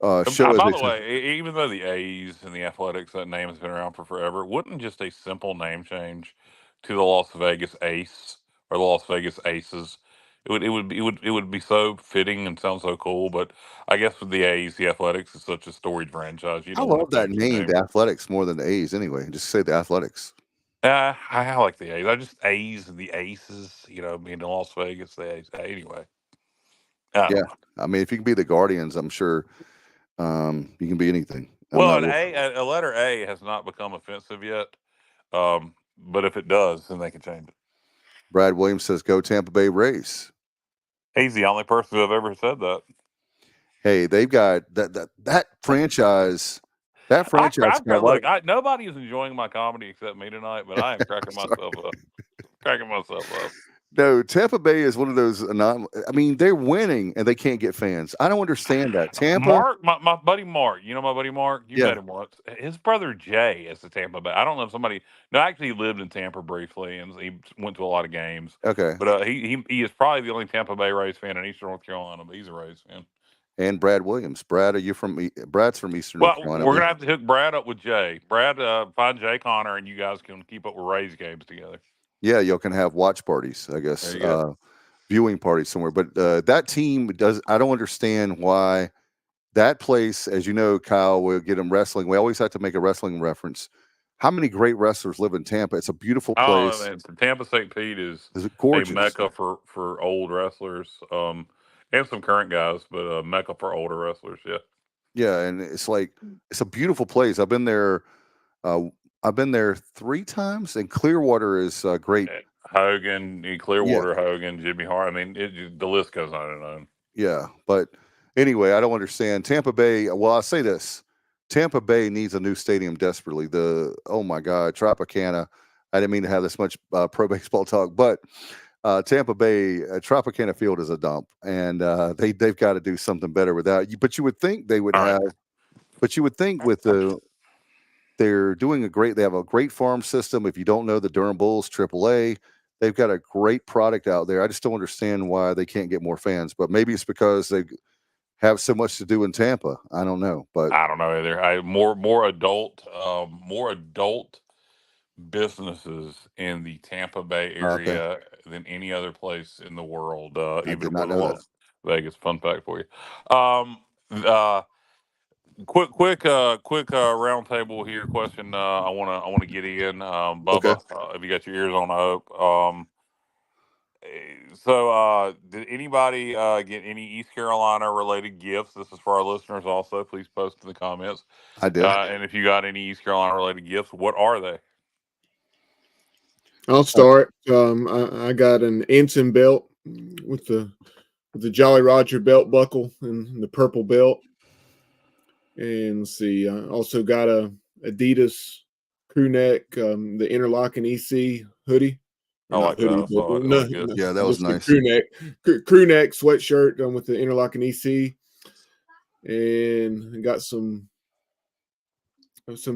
show.
By the way, even though the A's and the Athletics, that name has been around for forever, wouldn't just a simple name change to the Las Vegas Ace or the Las Vegas Aces, it would be so fitting and sound so cool. But I guess with the A's, the Athletics is such a storied franchise.
I love that name, the Athletics, more than the A's. Anyway, just say the Athletics.
I like the A's. I just A's and the Aces, being in Las Vegas, the A's. Anyway.
Yeah, I mean, if you can be the Guardians, I'm sure you can be anything.
Well, a letter A has not become offensive yet, but if it does, then they can change it.
Brad Williams says, "Go Tampa Bay Rays."
He's the only person who have ever said that.
Hey, they've got that franchise. That franchise.
Look, nobody is enjoying my comedy except me tonight, but I am cracking myself up.
No, Tampa Bay is one of those. I mean, they're winning and they can't get fans. I don't understand that. Tampa.
Mark, my buddy Mark. You know my buddy Mark. You met him once. His brother Jay is the Tampa Bay. I don't know if somebody. No, actually, he lived in Tampa briefly and he went to a lot of games.
Okay,
but he is probably the only Tampa Bay Rays fan in Eastern North Carolina. But he's a Rays fan.
And Brad Williams. Brad, are you from? Brad's from Eastern North Carolina.
We're gonna have to hook Brad up with Jay. Brad, find Jay Connor, and you guys can keep up with Rays games together. Yeah,
y'all can have watch parties, I guess, viewing parties somewhere. But that team does. I don't understand why that place, as you know, Kyle, will get them wrestling. We always have to make a wrestling reference. How many great wrestlers live in Tampa? It's a beautiful place.
Oh, man. Tampa St. Pete is
gorgeous.
A mecca for old wrestlers. And some current guys, but mecca for older wrestlers, yeah.
Yeah, and it's a beautiful place. I've been there 3 times, and Clearwater is great.
Hogan, Clearwater, Hogan, Jimmy Hart. I mean, the list goes on and on.
Yeah, but anyway, I don't understand Tampa Bay. Well, I'll say this: Tampa Bay needs a new stadium desperately. Oh my God, Tropicana. I didn't mean to have this much pro baseball talk, but. Tampa Bay Tropicana Field is a dump, and they've got to do something better with that. But you would think they would have. But you would think they're doing they have a great farm system. If you don't know the Durham Bulls AAA, they've got a great product out there. I just don't understand why they can't get more fans. But maybe it's because they have so much to do in Tampa. I don't know, but
I don't know either. More adult businesses in the Tampa Bay area than any other place in the world. Even more than Las Vegas. Fun fact for you. Quick roundtable here question. I want to get in. Bubba, if you got your ears on, I hope. So, did anybody get any East Carolina related gifts? This is for our listeners also. Please post in the comments.
I did.
And if you got any East Carolina related gifts, what are they?
I'll start. I got an ensign belt with the Jolly Roger belt buckle and the purple belt.
And let's see, I also got a Adidas crew neck, the interlocking EC hoodie.
I like that. I saw it. It looked good.
Yeah, that was
just the
nice.
crew neck sweatshirt with the interlocking EC, and got some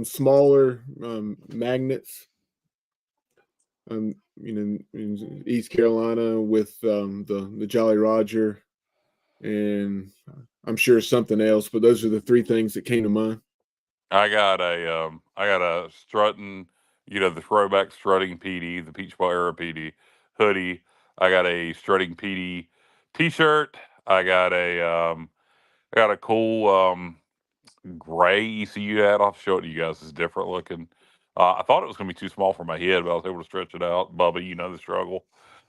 smaller magnets. In East Carolina with the Jolly Roger, and I'm sure something else, but those are the three things that came to mind.
I got a strutting, the throwback strutting PD, the Peach Ball era PD hoodie. I got a strutting PD T-shirt. I got a cool gray ECU hat. I'll show it to you guys. It's different looking. I thought it was gonna be too small for my head, but I was able to stretch it out. Bubba, you know the struggle.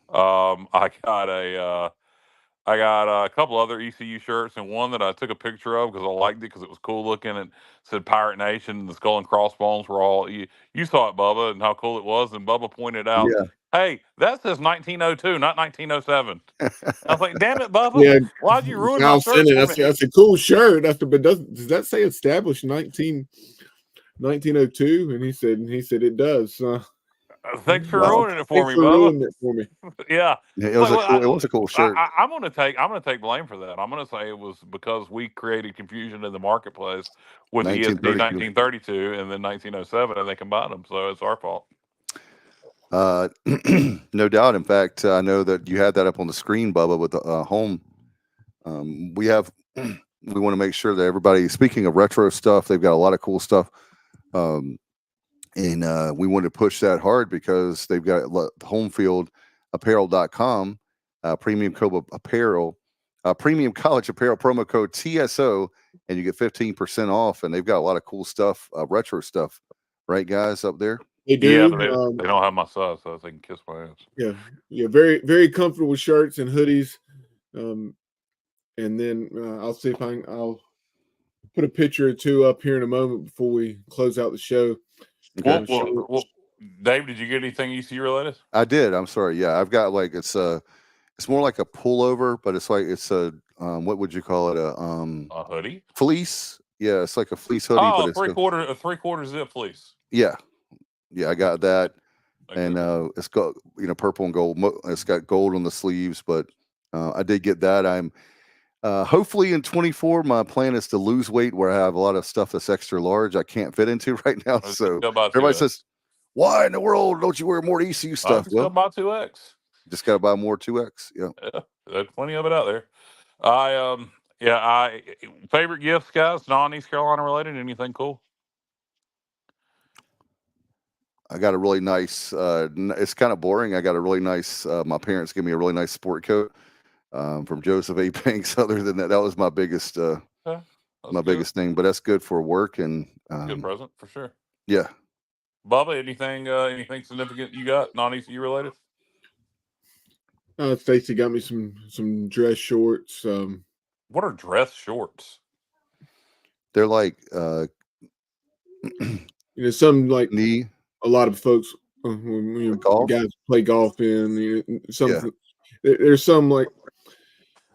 I got a couple other ECU shirts and one that I took a picture of because I liked it because it was cool looking and said Pirate Nation. The skull and crossbones were all you saw it, Bubba, and how cool it was. And Bubba pointed out,
Yeah.
"Hey, that says 1902, not 1907." I was like, "Damn it, Bubba!
Yeah,
Why'd you ruin my
Al
shirt
sent it.
for me?"
That's a cool shirt. But does that say established 1902? And he said it does.
Thanks for
Wow.
ruining it for me,
Thanks for
Bubba.
ruining it for me.
Yeah.
It was it was a cool shirt.
I'm gonna take blame for that. I'm gonna say it was because we created confusion in the marketplace with ESD 1932 and then 1907, and they combined them. So it's our fault.
No doubt. In fact, I know that you had that up on the screen, Bubba, with the home. We want to make sure that everybody, speaking of retro stuff, they've got a lot of cool stuff. And we want to push that hard because they've got homefieldapparel.com, premium apparel, premium college apparel promo code TSO, and you get 15% off. And they've got a lot of cool stuff, retro stuff, right, guys, up there?
They do.
Yeah, but they don't have my size, so they can kiss my ass.
Yeah, very, very comfortable shirts and hoodies. And then I'll see if I'll put a picture or two up here in a moment before we close out the show.
Okay. Well, Dave, did you get anything ECU related?
I did. I'm sorry. Yeah, I've got it's more like a pullover, but it's a what would you call it?
A hoodie?
Fleece. Yeah, it's like a fleece hoodie.
Oh,
but
a three-quarter zip fleece.
Yeah, I got that, and it's got purple and gold. It's got gold on the sleeves, but I did get that. I'm hopefully in 24. My plan is to lose weight, where I have a lot of stuff that's extra large I can't fit into right now. So everybody says, "Why in the world don't you wear more ECU stuff?"
Well, buy 2X.
Just got to buy more 2X. Yeah,
there's plenty of it out there. Favorite gifts, guys, non-East Carolina related. Anything cool?
I got a really nice. It's kind of boring. I got a really nice. My parents gave me a really nice sport coat from Joseph A. Banks. Other than that, that was my biggest. Biggest thing, but that's good for work and
good present for sure.
Yeah.
Bubba, anything significant you got non-ECU related?
Stacy got me some dress shorts.
What are dress shorts?
They're like
some like
knee.
A lot of folks guys play golf in something. Yeah. There's some like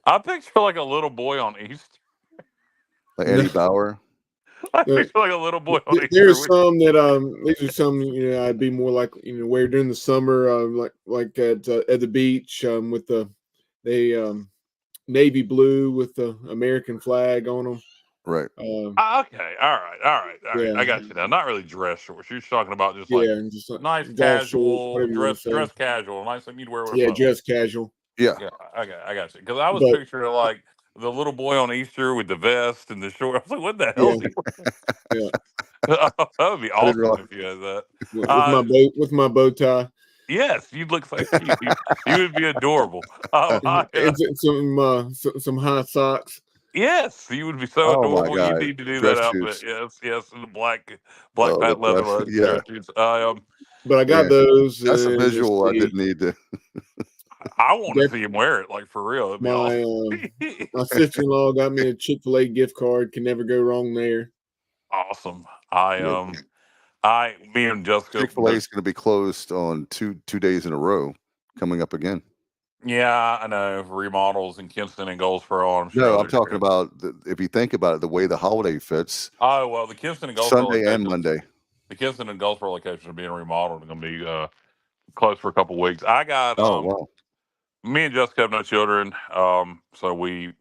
I picture like a little boy on East.
Like Eddie Bauer.
I picture like a little boy on Easter.
There's some that these are some I'd be more like wear during the summer like at the beach with the navy blue with the American flag on them.
Right.
Okay. All right. Yeah. I got you now. Not really dress shorts. You're talking about just nice casual dress casual, nice thing you'd wear with a
dress casual.
Yeah.
I got you. Because I was picturing like the little boy on Easter with the vest and the short. I was like, what the hell?
Yeah.
That would be awesome if you had that.
With my bow tie.
Yes, you'd look like you would be adorable.
And some high socks.
Yes, you would be so adorable. You need to do dress that outfit. Yes, and the black patent leather.
Yeah.
But I got those.
That's a visual I didn't need to.
I want to see him wear it, like for real. It'd be awesome.
My sister-in-law got me a Chick-fil-A gift card. Can never go wrong there.
Awesome. Me and Jessica.
Chick-fil-A is going to be closed on two days in a row, coming up again.
Yeah, I know remodels in Kinston and Goldsboro. I'm sure.
No, I'm
others
talking
do.
about if you think about it, the way the holiday fits,
Oh well, the Kinston and Goldsboro
Sunday and
locations.
Monday.
The Kinston and Goldsboro locations are being remodeled and going to be closed for a couple weeks. I got
Oh wow.
me and Jessica have no children, so we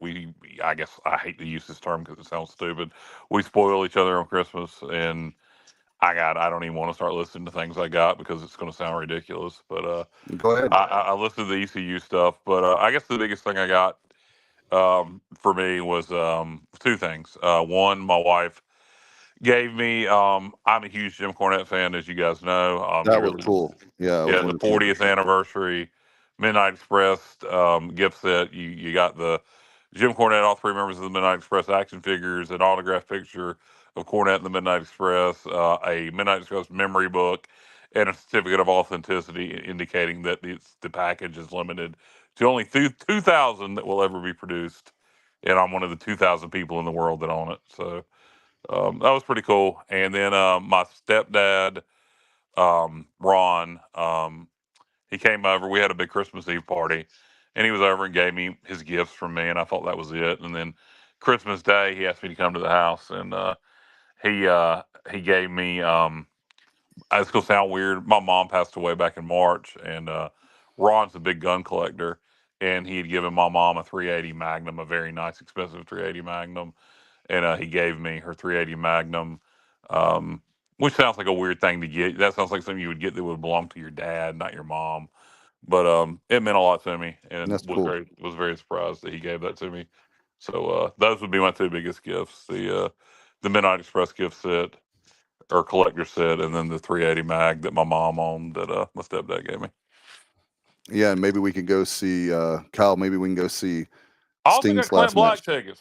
I guess I hate to use this term because it sounds stupid. We spoil each other on Christmas, and I don't even want to start listening to things I got because it's going to sound ridiculous. But
Go ahead.
I listened to the ECU stuff. But I guess the biggest thing I got for me was two things. One, my wife gave me. I'm a huge Jim Cornette fan, as you guys know.
That was cool. Yeah, it was
Yeah, the
wonderful.
40th anniversary Midnight Express gift set. You got the Jim Cornette, all three members of the Midnight Express action figures, an autographed picture of Cornette and the Midnight Express, a Midnight Express memory book, and a certificate of authenticity indicating that the package is limited to only 2,000 that will ever be produced. And I'm one of the 2,000 people in the world that own it. So that was pretty cool. And then my stepdad, Ron, he came over. We had a big Christmas Eve party, and he was over and gave me his gifts from me, and I thought that was it. And then Christmas Day, he asked me to come to the house, and he gave me. It's gonna sound weird. My mom passed away back in March, and Ron's a big gun collector, and he had given my mom a 380 Magnum, a very nice, expensive 380 Magnum, and he gave me her 380 Magnum, which sounds like a weird thing to get. That sounds like something you would get that would belong to your dad, not your mom. But it meant a lot to me, and
That's cool.
was very surprised that he gave that to me. So those would be my two biggest gifts: the Midnight Express gift set or collector set, and then the 380 mag that my mom owned that my stepdad gave me.
Yeah, and maybe we can go see Kyle. Maybe we can go see
I also got
Sting's
Clint
last
Black
match.
tickets.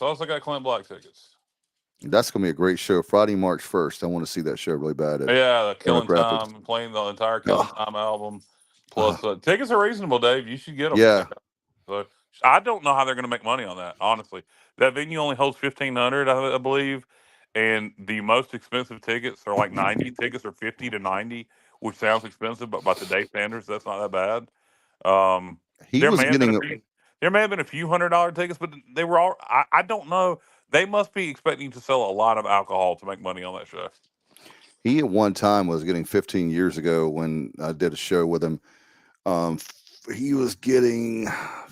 That's gonna be a great show. Friday, March 1st. I want to see that show really bad.
Yeah, the Killing
Demographics.
Time, playing the entire Killing
Oh,
Time album.
uh,
Plus, tickets are reasonable, Dave. You should get them.
yeah,
So I don't know how they're going to make money on that. Honestly, that venue only holds 1,500, I believe, and the most expensive tickets are like 90. Tickets are 50 to 90, which sounds expensive, but by today's standards, that's not that bad.
he
There
was
may have been
getting.
a few. There may have been a few $100 tickets, but they were all. I don't know. They must be expecting to sell a lot of alcohol to make money on that show.
He at one time was getting 15 years ago when I did a show with him. He was getting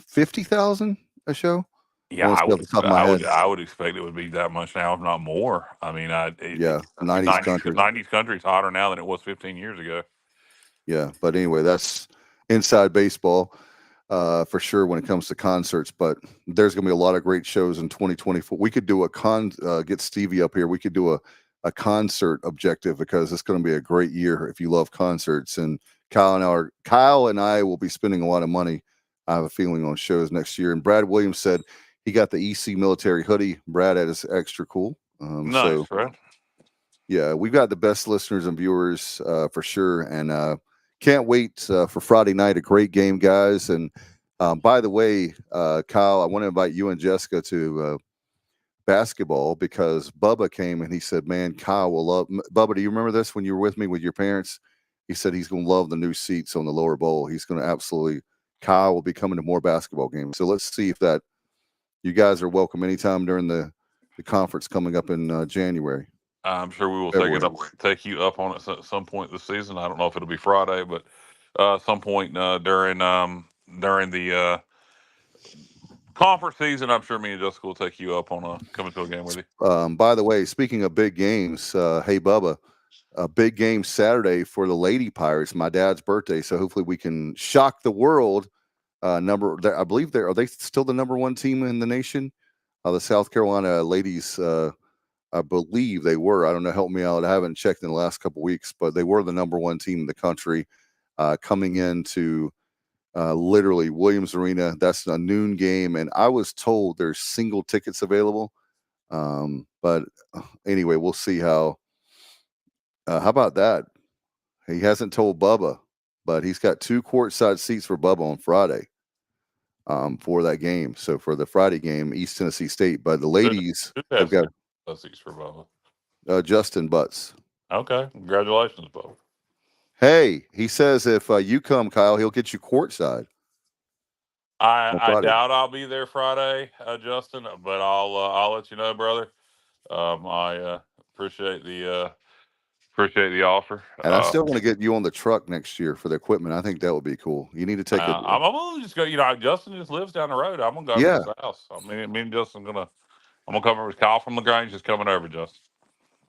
50,000 a show.
Yeah,
Off the top of my head.
I would expect it would be that much now, if not more. I mean,
Yeah, 90s country.
90s country's hotter now than it was 15 years ago.
Yeah, but anyway, that's inside baseball for sure when it comes to concerts. But there's going to be a lot of great shows in 2024. We could do get Stevie up here. We could do a concert objective because it's going to be a great year if you love concerts. And Kyle and I will be spending a lot of money, I have a feeling, on shows next year. And Brad Williams said he got the EC military hoodie. Brad, that is extra cool.
Nice, right?
Yeah, we've got the best listeners and viewers for sure. And can't wait for Friday night. A great game, guys. And by the way, Kyle, I want to invite you and Jessica to basketball because Bubba came and he said, man, Kyle will love Bubba. Do you remember this when you were with me with your parents? He said he's going to love the new seats on the lower bowl. He's going to Kyle will be coming to more basketball games. So let's see if you guys are welcome anytime during the conference coming up in January.
I'm sure we will take you up on it at some point this season. I don't know if it'll be Friday, but some point during the conference season, I'm sure me and Jessica will take you up on coming to a game with you.
By the way, speaking of big games, hey Bubba, a big game Saturday for the Lady Pirates, my dad's birthday. So hopefully we can shock the world. I believe are they still the number one team in the nation? The South Carolina ladies, I believe they were. I don't know. Help me out. I haven't checked in the last couple of weeks, but they were the number one team in the country coming into literally Williams Arena. That's a noon game. And I was told there's single tickets available. But anyway, we'll see how about that? He hasn't told Bubba, but he's got 2 courtside seats for Bubba on Friday for that game. So for the Friday game, East Tennessee State. But the ladies have got
seats for Bubba.
Justin Butts.
Okay. Congratulations, Bubba.
Hey, he says if you come, Kyle, he'll get you courtside.
I doubt I'll be there Friday, Justin, but I'll let you know, brother. I appreciate the offer.
And I still want to get you on the truck next year for the equipment. I think that would be cool. You need to take a.
I'm gonna just go. Justin just lives down the road. I'm gonna go over to his house. Me and Justin I'm gonna come over with Kyle from LaGrange. Just coming over, Justin.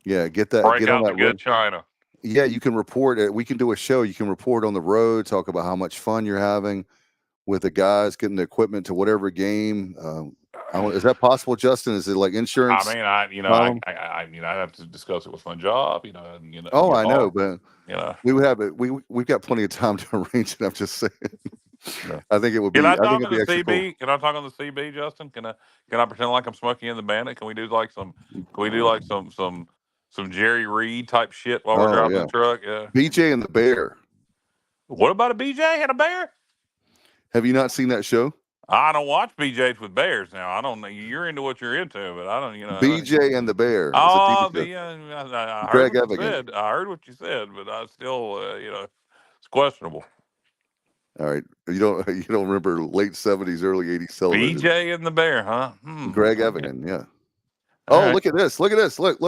Yeah, get that.
Break
get
out
on
the
that
good
road.
China.
Yeah, you can report it. We can do a show. You can report on the road, talk about how much fun you're having with the guys, getting the equipment to whatever game. Is that possible, Justin? Is it like insurance?
I mean, I have to discuss it with my job.
Oh, I know, but we would have it. We've got plenty of time to arrange it. I'm just saying.
Yeah.
I think it would be.
Can I
think
talk
it'd
on
be
the
extra
CB?
cool.
Can I talk on the CB, Justin? Can I pretend like I'm Smokey and the Bandit? Can we do like some? Can we do like some Jerry Reed type shit while we're driving the truck? Yeah.
BJ and the Bear.
What about a BJ and a bear?
Have you not seen that show?
I don't watch BJs with bears now. I don't know. You're into what you're into, but I don't.
BJ and the Bear.
Oh,
it's a TV show.
I heard
Greg
what
Evigan.
you said. I heard what you said, but I still, it's questionable.
All right, you don't remember late 70s, early 80s television?
BJ and the Bear, huh?
Greg Evigan, yeah.
All
Oh,
right.
look at this! Look at this! Look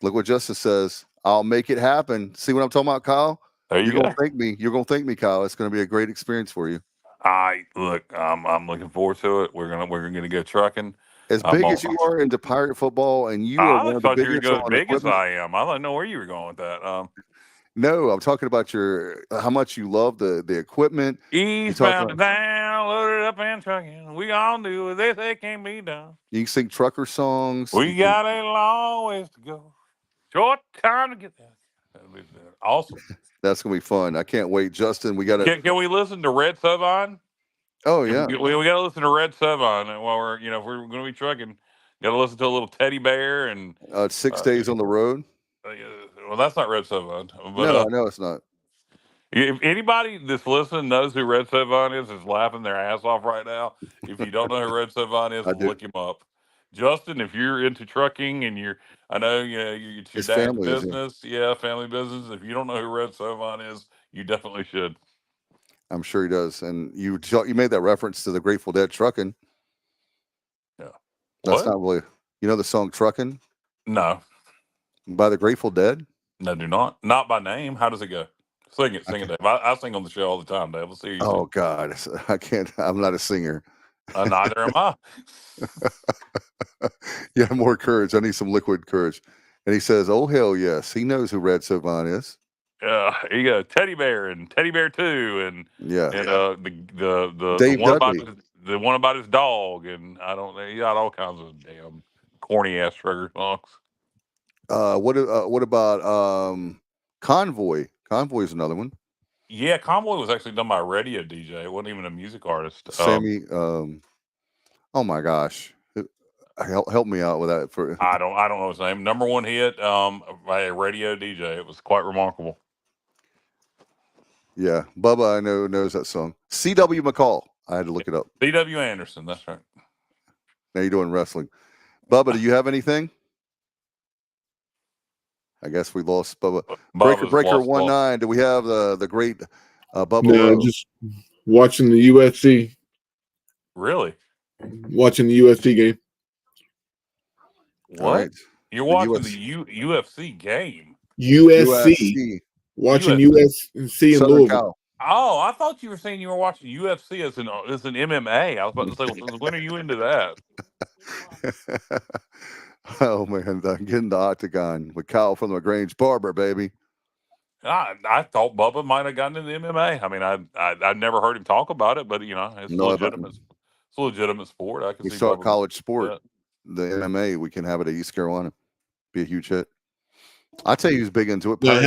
what Justice says. I'll make it happen. See what I'm talking about, Kyle?
There you
You're
go.
gonna thank me. You're gonna thank me, Kyle. It's gonna be a great experience for you.
I'm looking forward to it. We're gonna go trucking.
As big as you are into pirate football, and you are one of the
thought you were
biggest
going as
on
big as
equipment.
I am. I don't know where you were going with that.
No, I'm talking about how much you love the equipment.
Eastbound and down, loaded up and trucking. We all do what they say can't be done.
You can sing trucker songs.
We got a long ways to go. Short time to get there. That'll be awesome.
That's gonna be fun. I can't wait, Justin. We gotta.
Can we listen to Red Sauvon?
Oh yeah.
We gotta listen to Red Sauvon while we're if we're gonna be trucking. Gotta listen to a little Teddy Bear and
6 days on the road.
Well, that's not Red Sauvon.
But, no, it's not.
If anybody that's listening knows who Red Sauvon is laughing their ass off right now. If you don't know who Red Sauvon is, look him up. Justin, if you're into trucking and I know it's your dad's business, family business. If you don't know who Red Sauvon is, you definitely should.
I'm sure he does. And you made that reference to the Grateful Dead trucking.
Yeah,
that's not really. You know the song "Trucking"?
No.
By the Grateful Dead?
No, do not. Not by name. How does it go? Sing it, Dave. I sing on the show all the time, Dave. Let's see you.
Oh God, I can't. I'm not a singer.
Neither am I.
Yeah, more courage. I need some liquid courage. And he says, "Oh hell yes, he knows who Red Sauvon is."
Yeah, you got Teddy Bear and Teddy Bear 2 and the one about his dog, and I don't know. He got all kinds of damn corny ass trucker songs.
What about Convoy? Convoy is another one.
Yeah, Convoy was actually done by a radio DJ. It wasn't even a music artist.
Sammy. Oh my gosh, help me out with that.
I don't know his name. Number one hit by a radio DJ. It was quite remarkable.
Yeah, Bubba, I know knows that song. C.W. McCall. I had to look it up.
C.W. Anderson. That's right.
Now you're doing wrestling. Bubba, do you have anything? I guess we lost Bubba. Breaker 19. Do we have the great Bubba?
No, just watching the UFC.
Really?
Watching the UFC game.
What? Right. You're watching the UFC game?
UFC. Watching UFC in Louisville.
Oh, I thought you were saying you were watching UFC as an MMA. I was about to say, well, when are you into that?
Oh man, getting the octagon with Kyle from the LaGrange Barber, baby.
I thought Bubba might have gotten into MMA. I mean, I never heard him talk about it, but it's legitimate. It's a legitimate sport. I can see.
We saw a college sport, the MMA. We can have it at East Carolina. Be a huge hit. I tell you, who's big into it.
How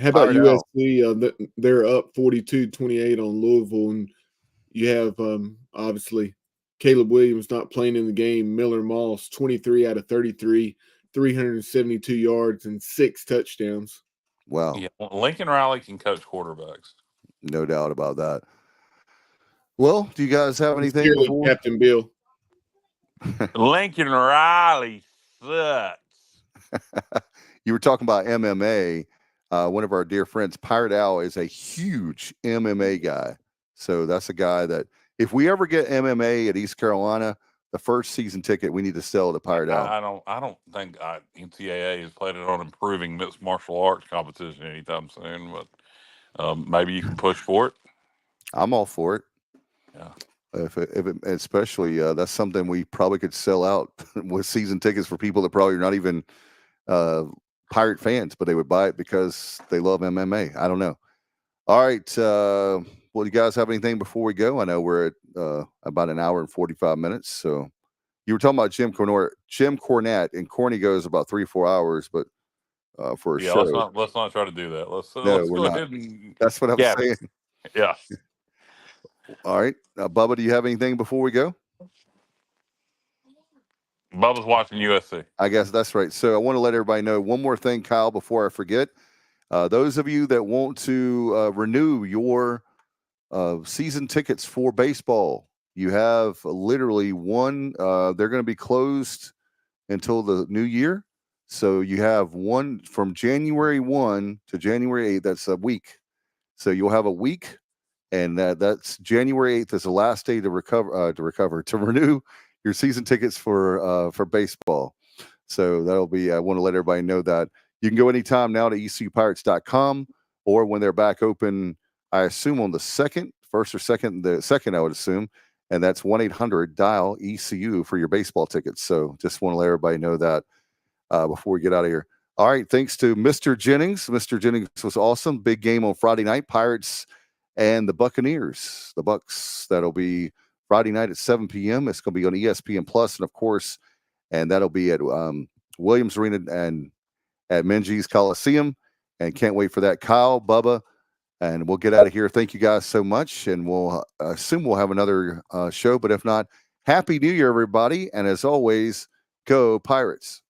about USC? They're up 42-28 on Louisville, and you have obviously Caleb Williams not playing in the game. Miller Moss, 23 out of 33, 372 yards and 6 touchdowns.
Wow.
Yeah, Lincoln Riley can coach quarterbacks.
No doubt about that. Well, do you guys have anything before?
Captain Bill.
Lincoln Riley sucks.
You were talking about MMA. One of our dear friends, Pirate Al, is a huge MMA guy. So that's a guy that if we ever get MMA at East Carolina, the first season ticket we need to sell to Pirate Al.
I don't think NCAA has planning on improving mixed martial arts competition anytime soon, but maybe you can push for it.
I'm all for it.
Yeah.
If it especially that's something we probably could sell out with season tickets for people that probably are not even Pirate fans, but they would buy it because they love MMA. I don't know. All right. Well, do you guys have anything before we go? I know we're at about an hour and 45 minutes. So you were talking about Jim Cornette, and Corny goes about 3-4 hours, but for a show.
Let's not try to do that. Let's
we're
go
not.
ahead and
That's what I'm saying.
Yeah.
All right. Bubba, do you have anything before we go?
Bubba's watching USC.
I guess that's right. So I want to let everybody know one more thing, Kyle, before I forget. Those of you that want to renew your season tickets for baseball, you have literally one. They're going to be closed until the new year. So you have one from January 1 to January 8th. That's a week. So you'll have a week, and that's January 8th is the last day to renew your season tickets for baseball. So that'll be. I want to let everybody know that you can go anytime now to ECUPirates.com, or when they're back open, I assume on the first or second, I would assume, and that's 1-800-DIAL-ECU for your baseball tickets. So just want to let everybody know that before we get out of here. All right, thanks to Mr. Jennings. Mr. Jennings was awesome. Big game on Friday night, Pirates and the Buccaneers. The Bucs, that'll be Friday night at 7 p.m. It's going to be on ESPN Plus, and of course, and that'll be at Williams Arena and at Minges Coliseum. And can't wait for that. Kyle, Bubba, and we'll get out of here. Thank you guys so much, and we'll assume we'll have another show. But if not, Happy New Year, everybody! And as always, go Pirates.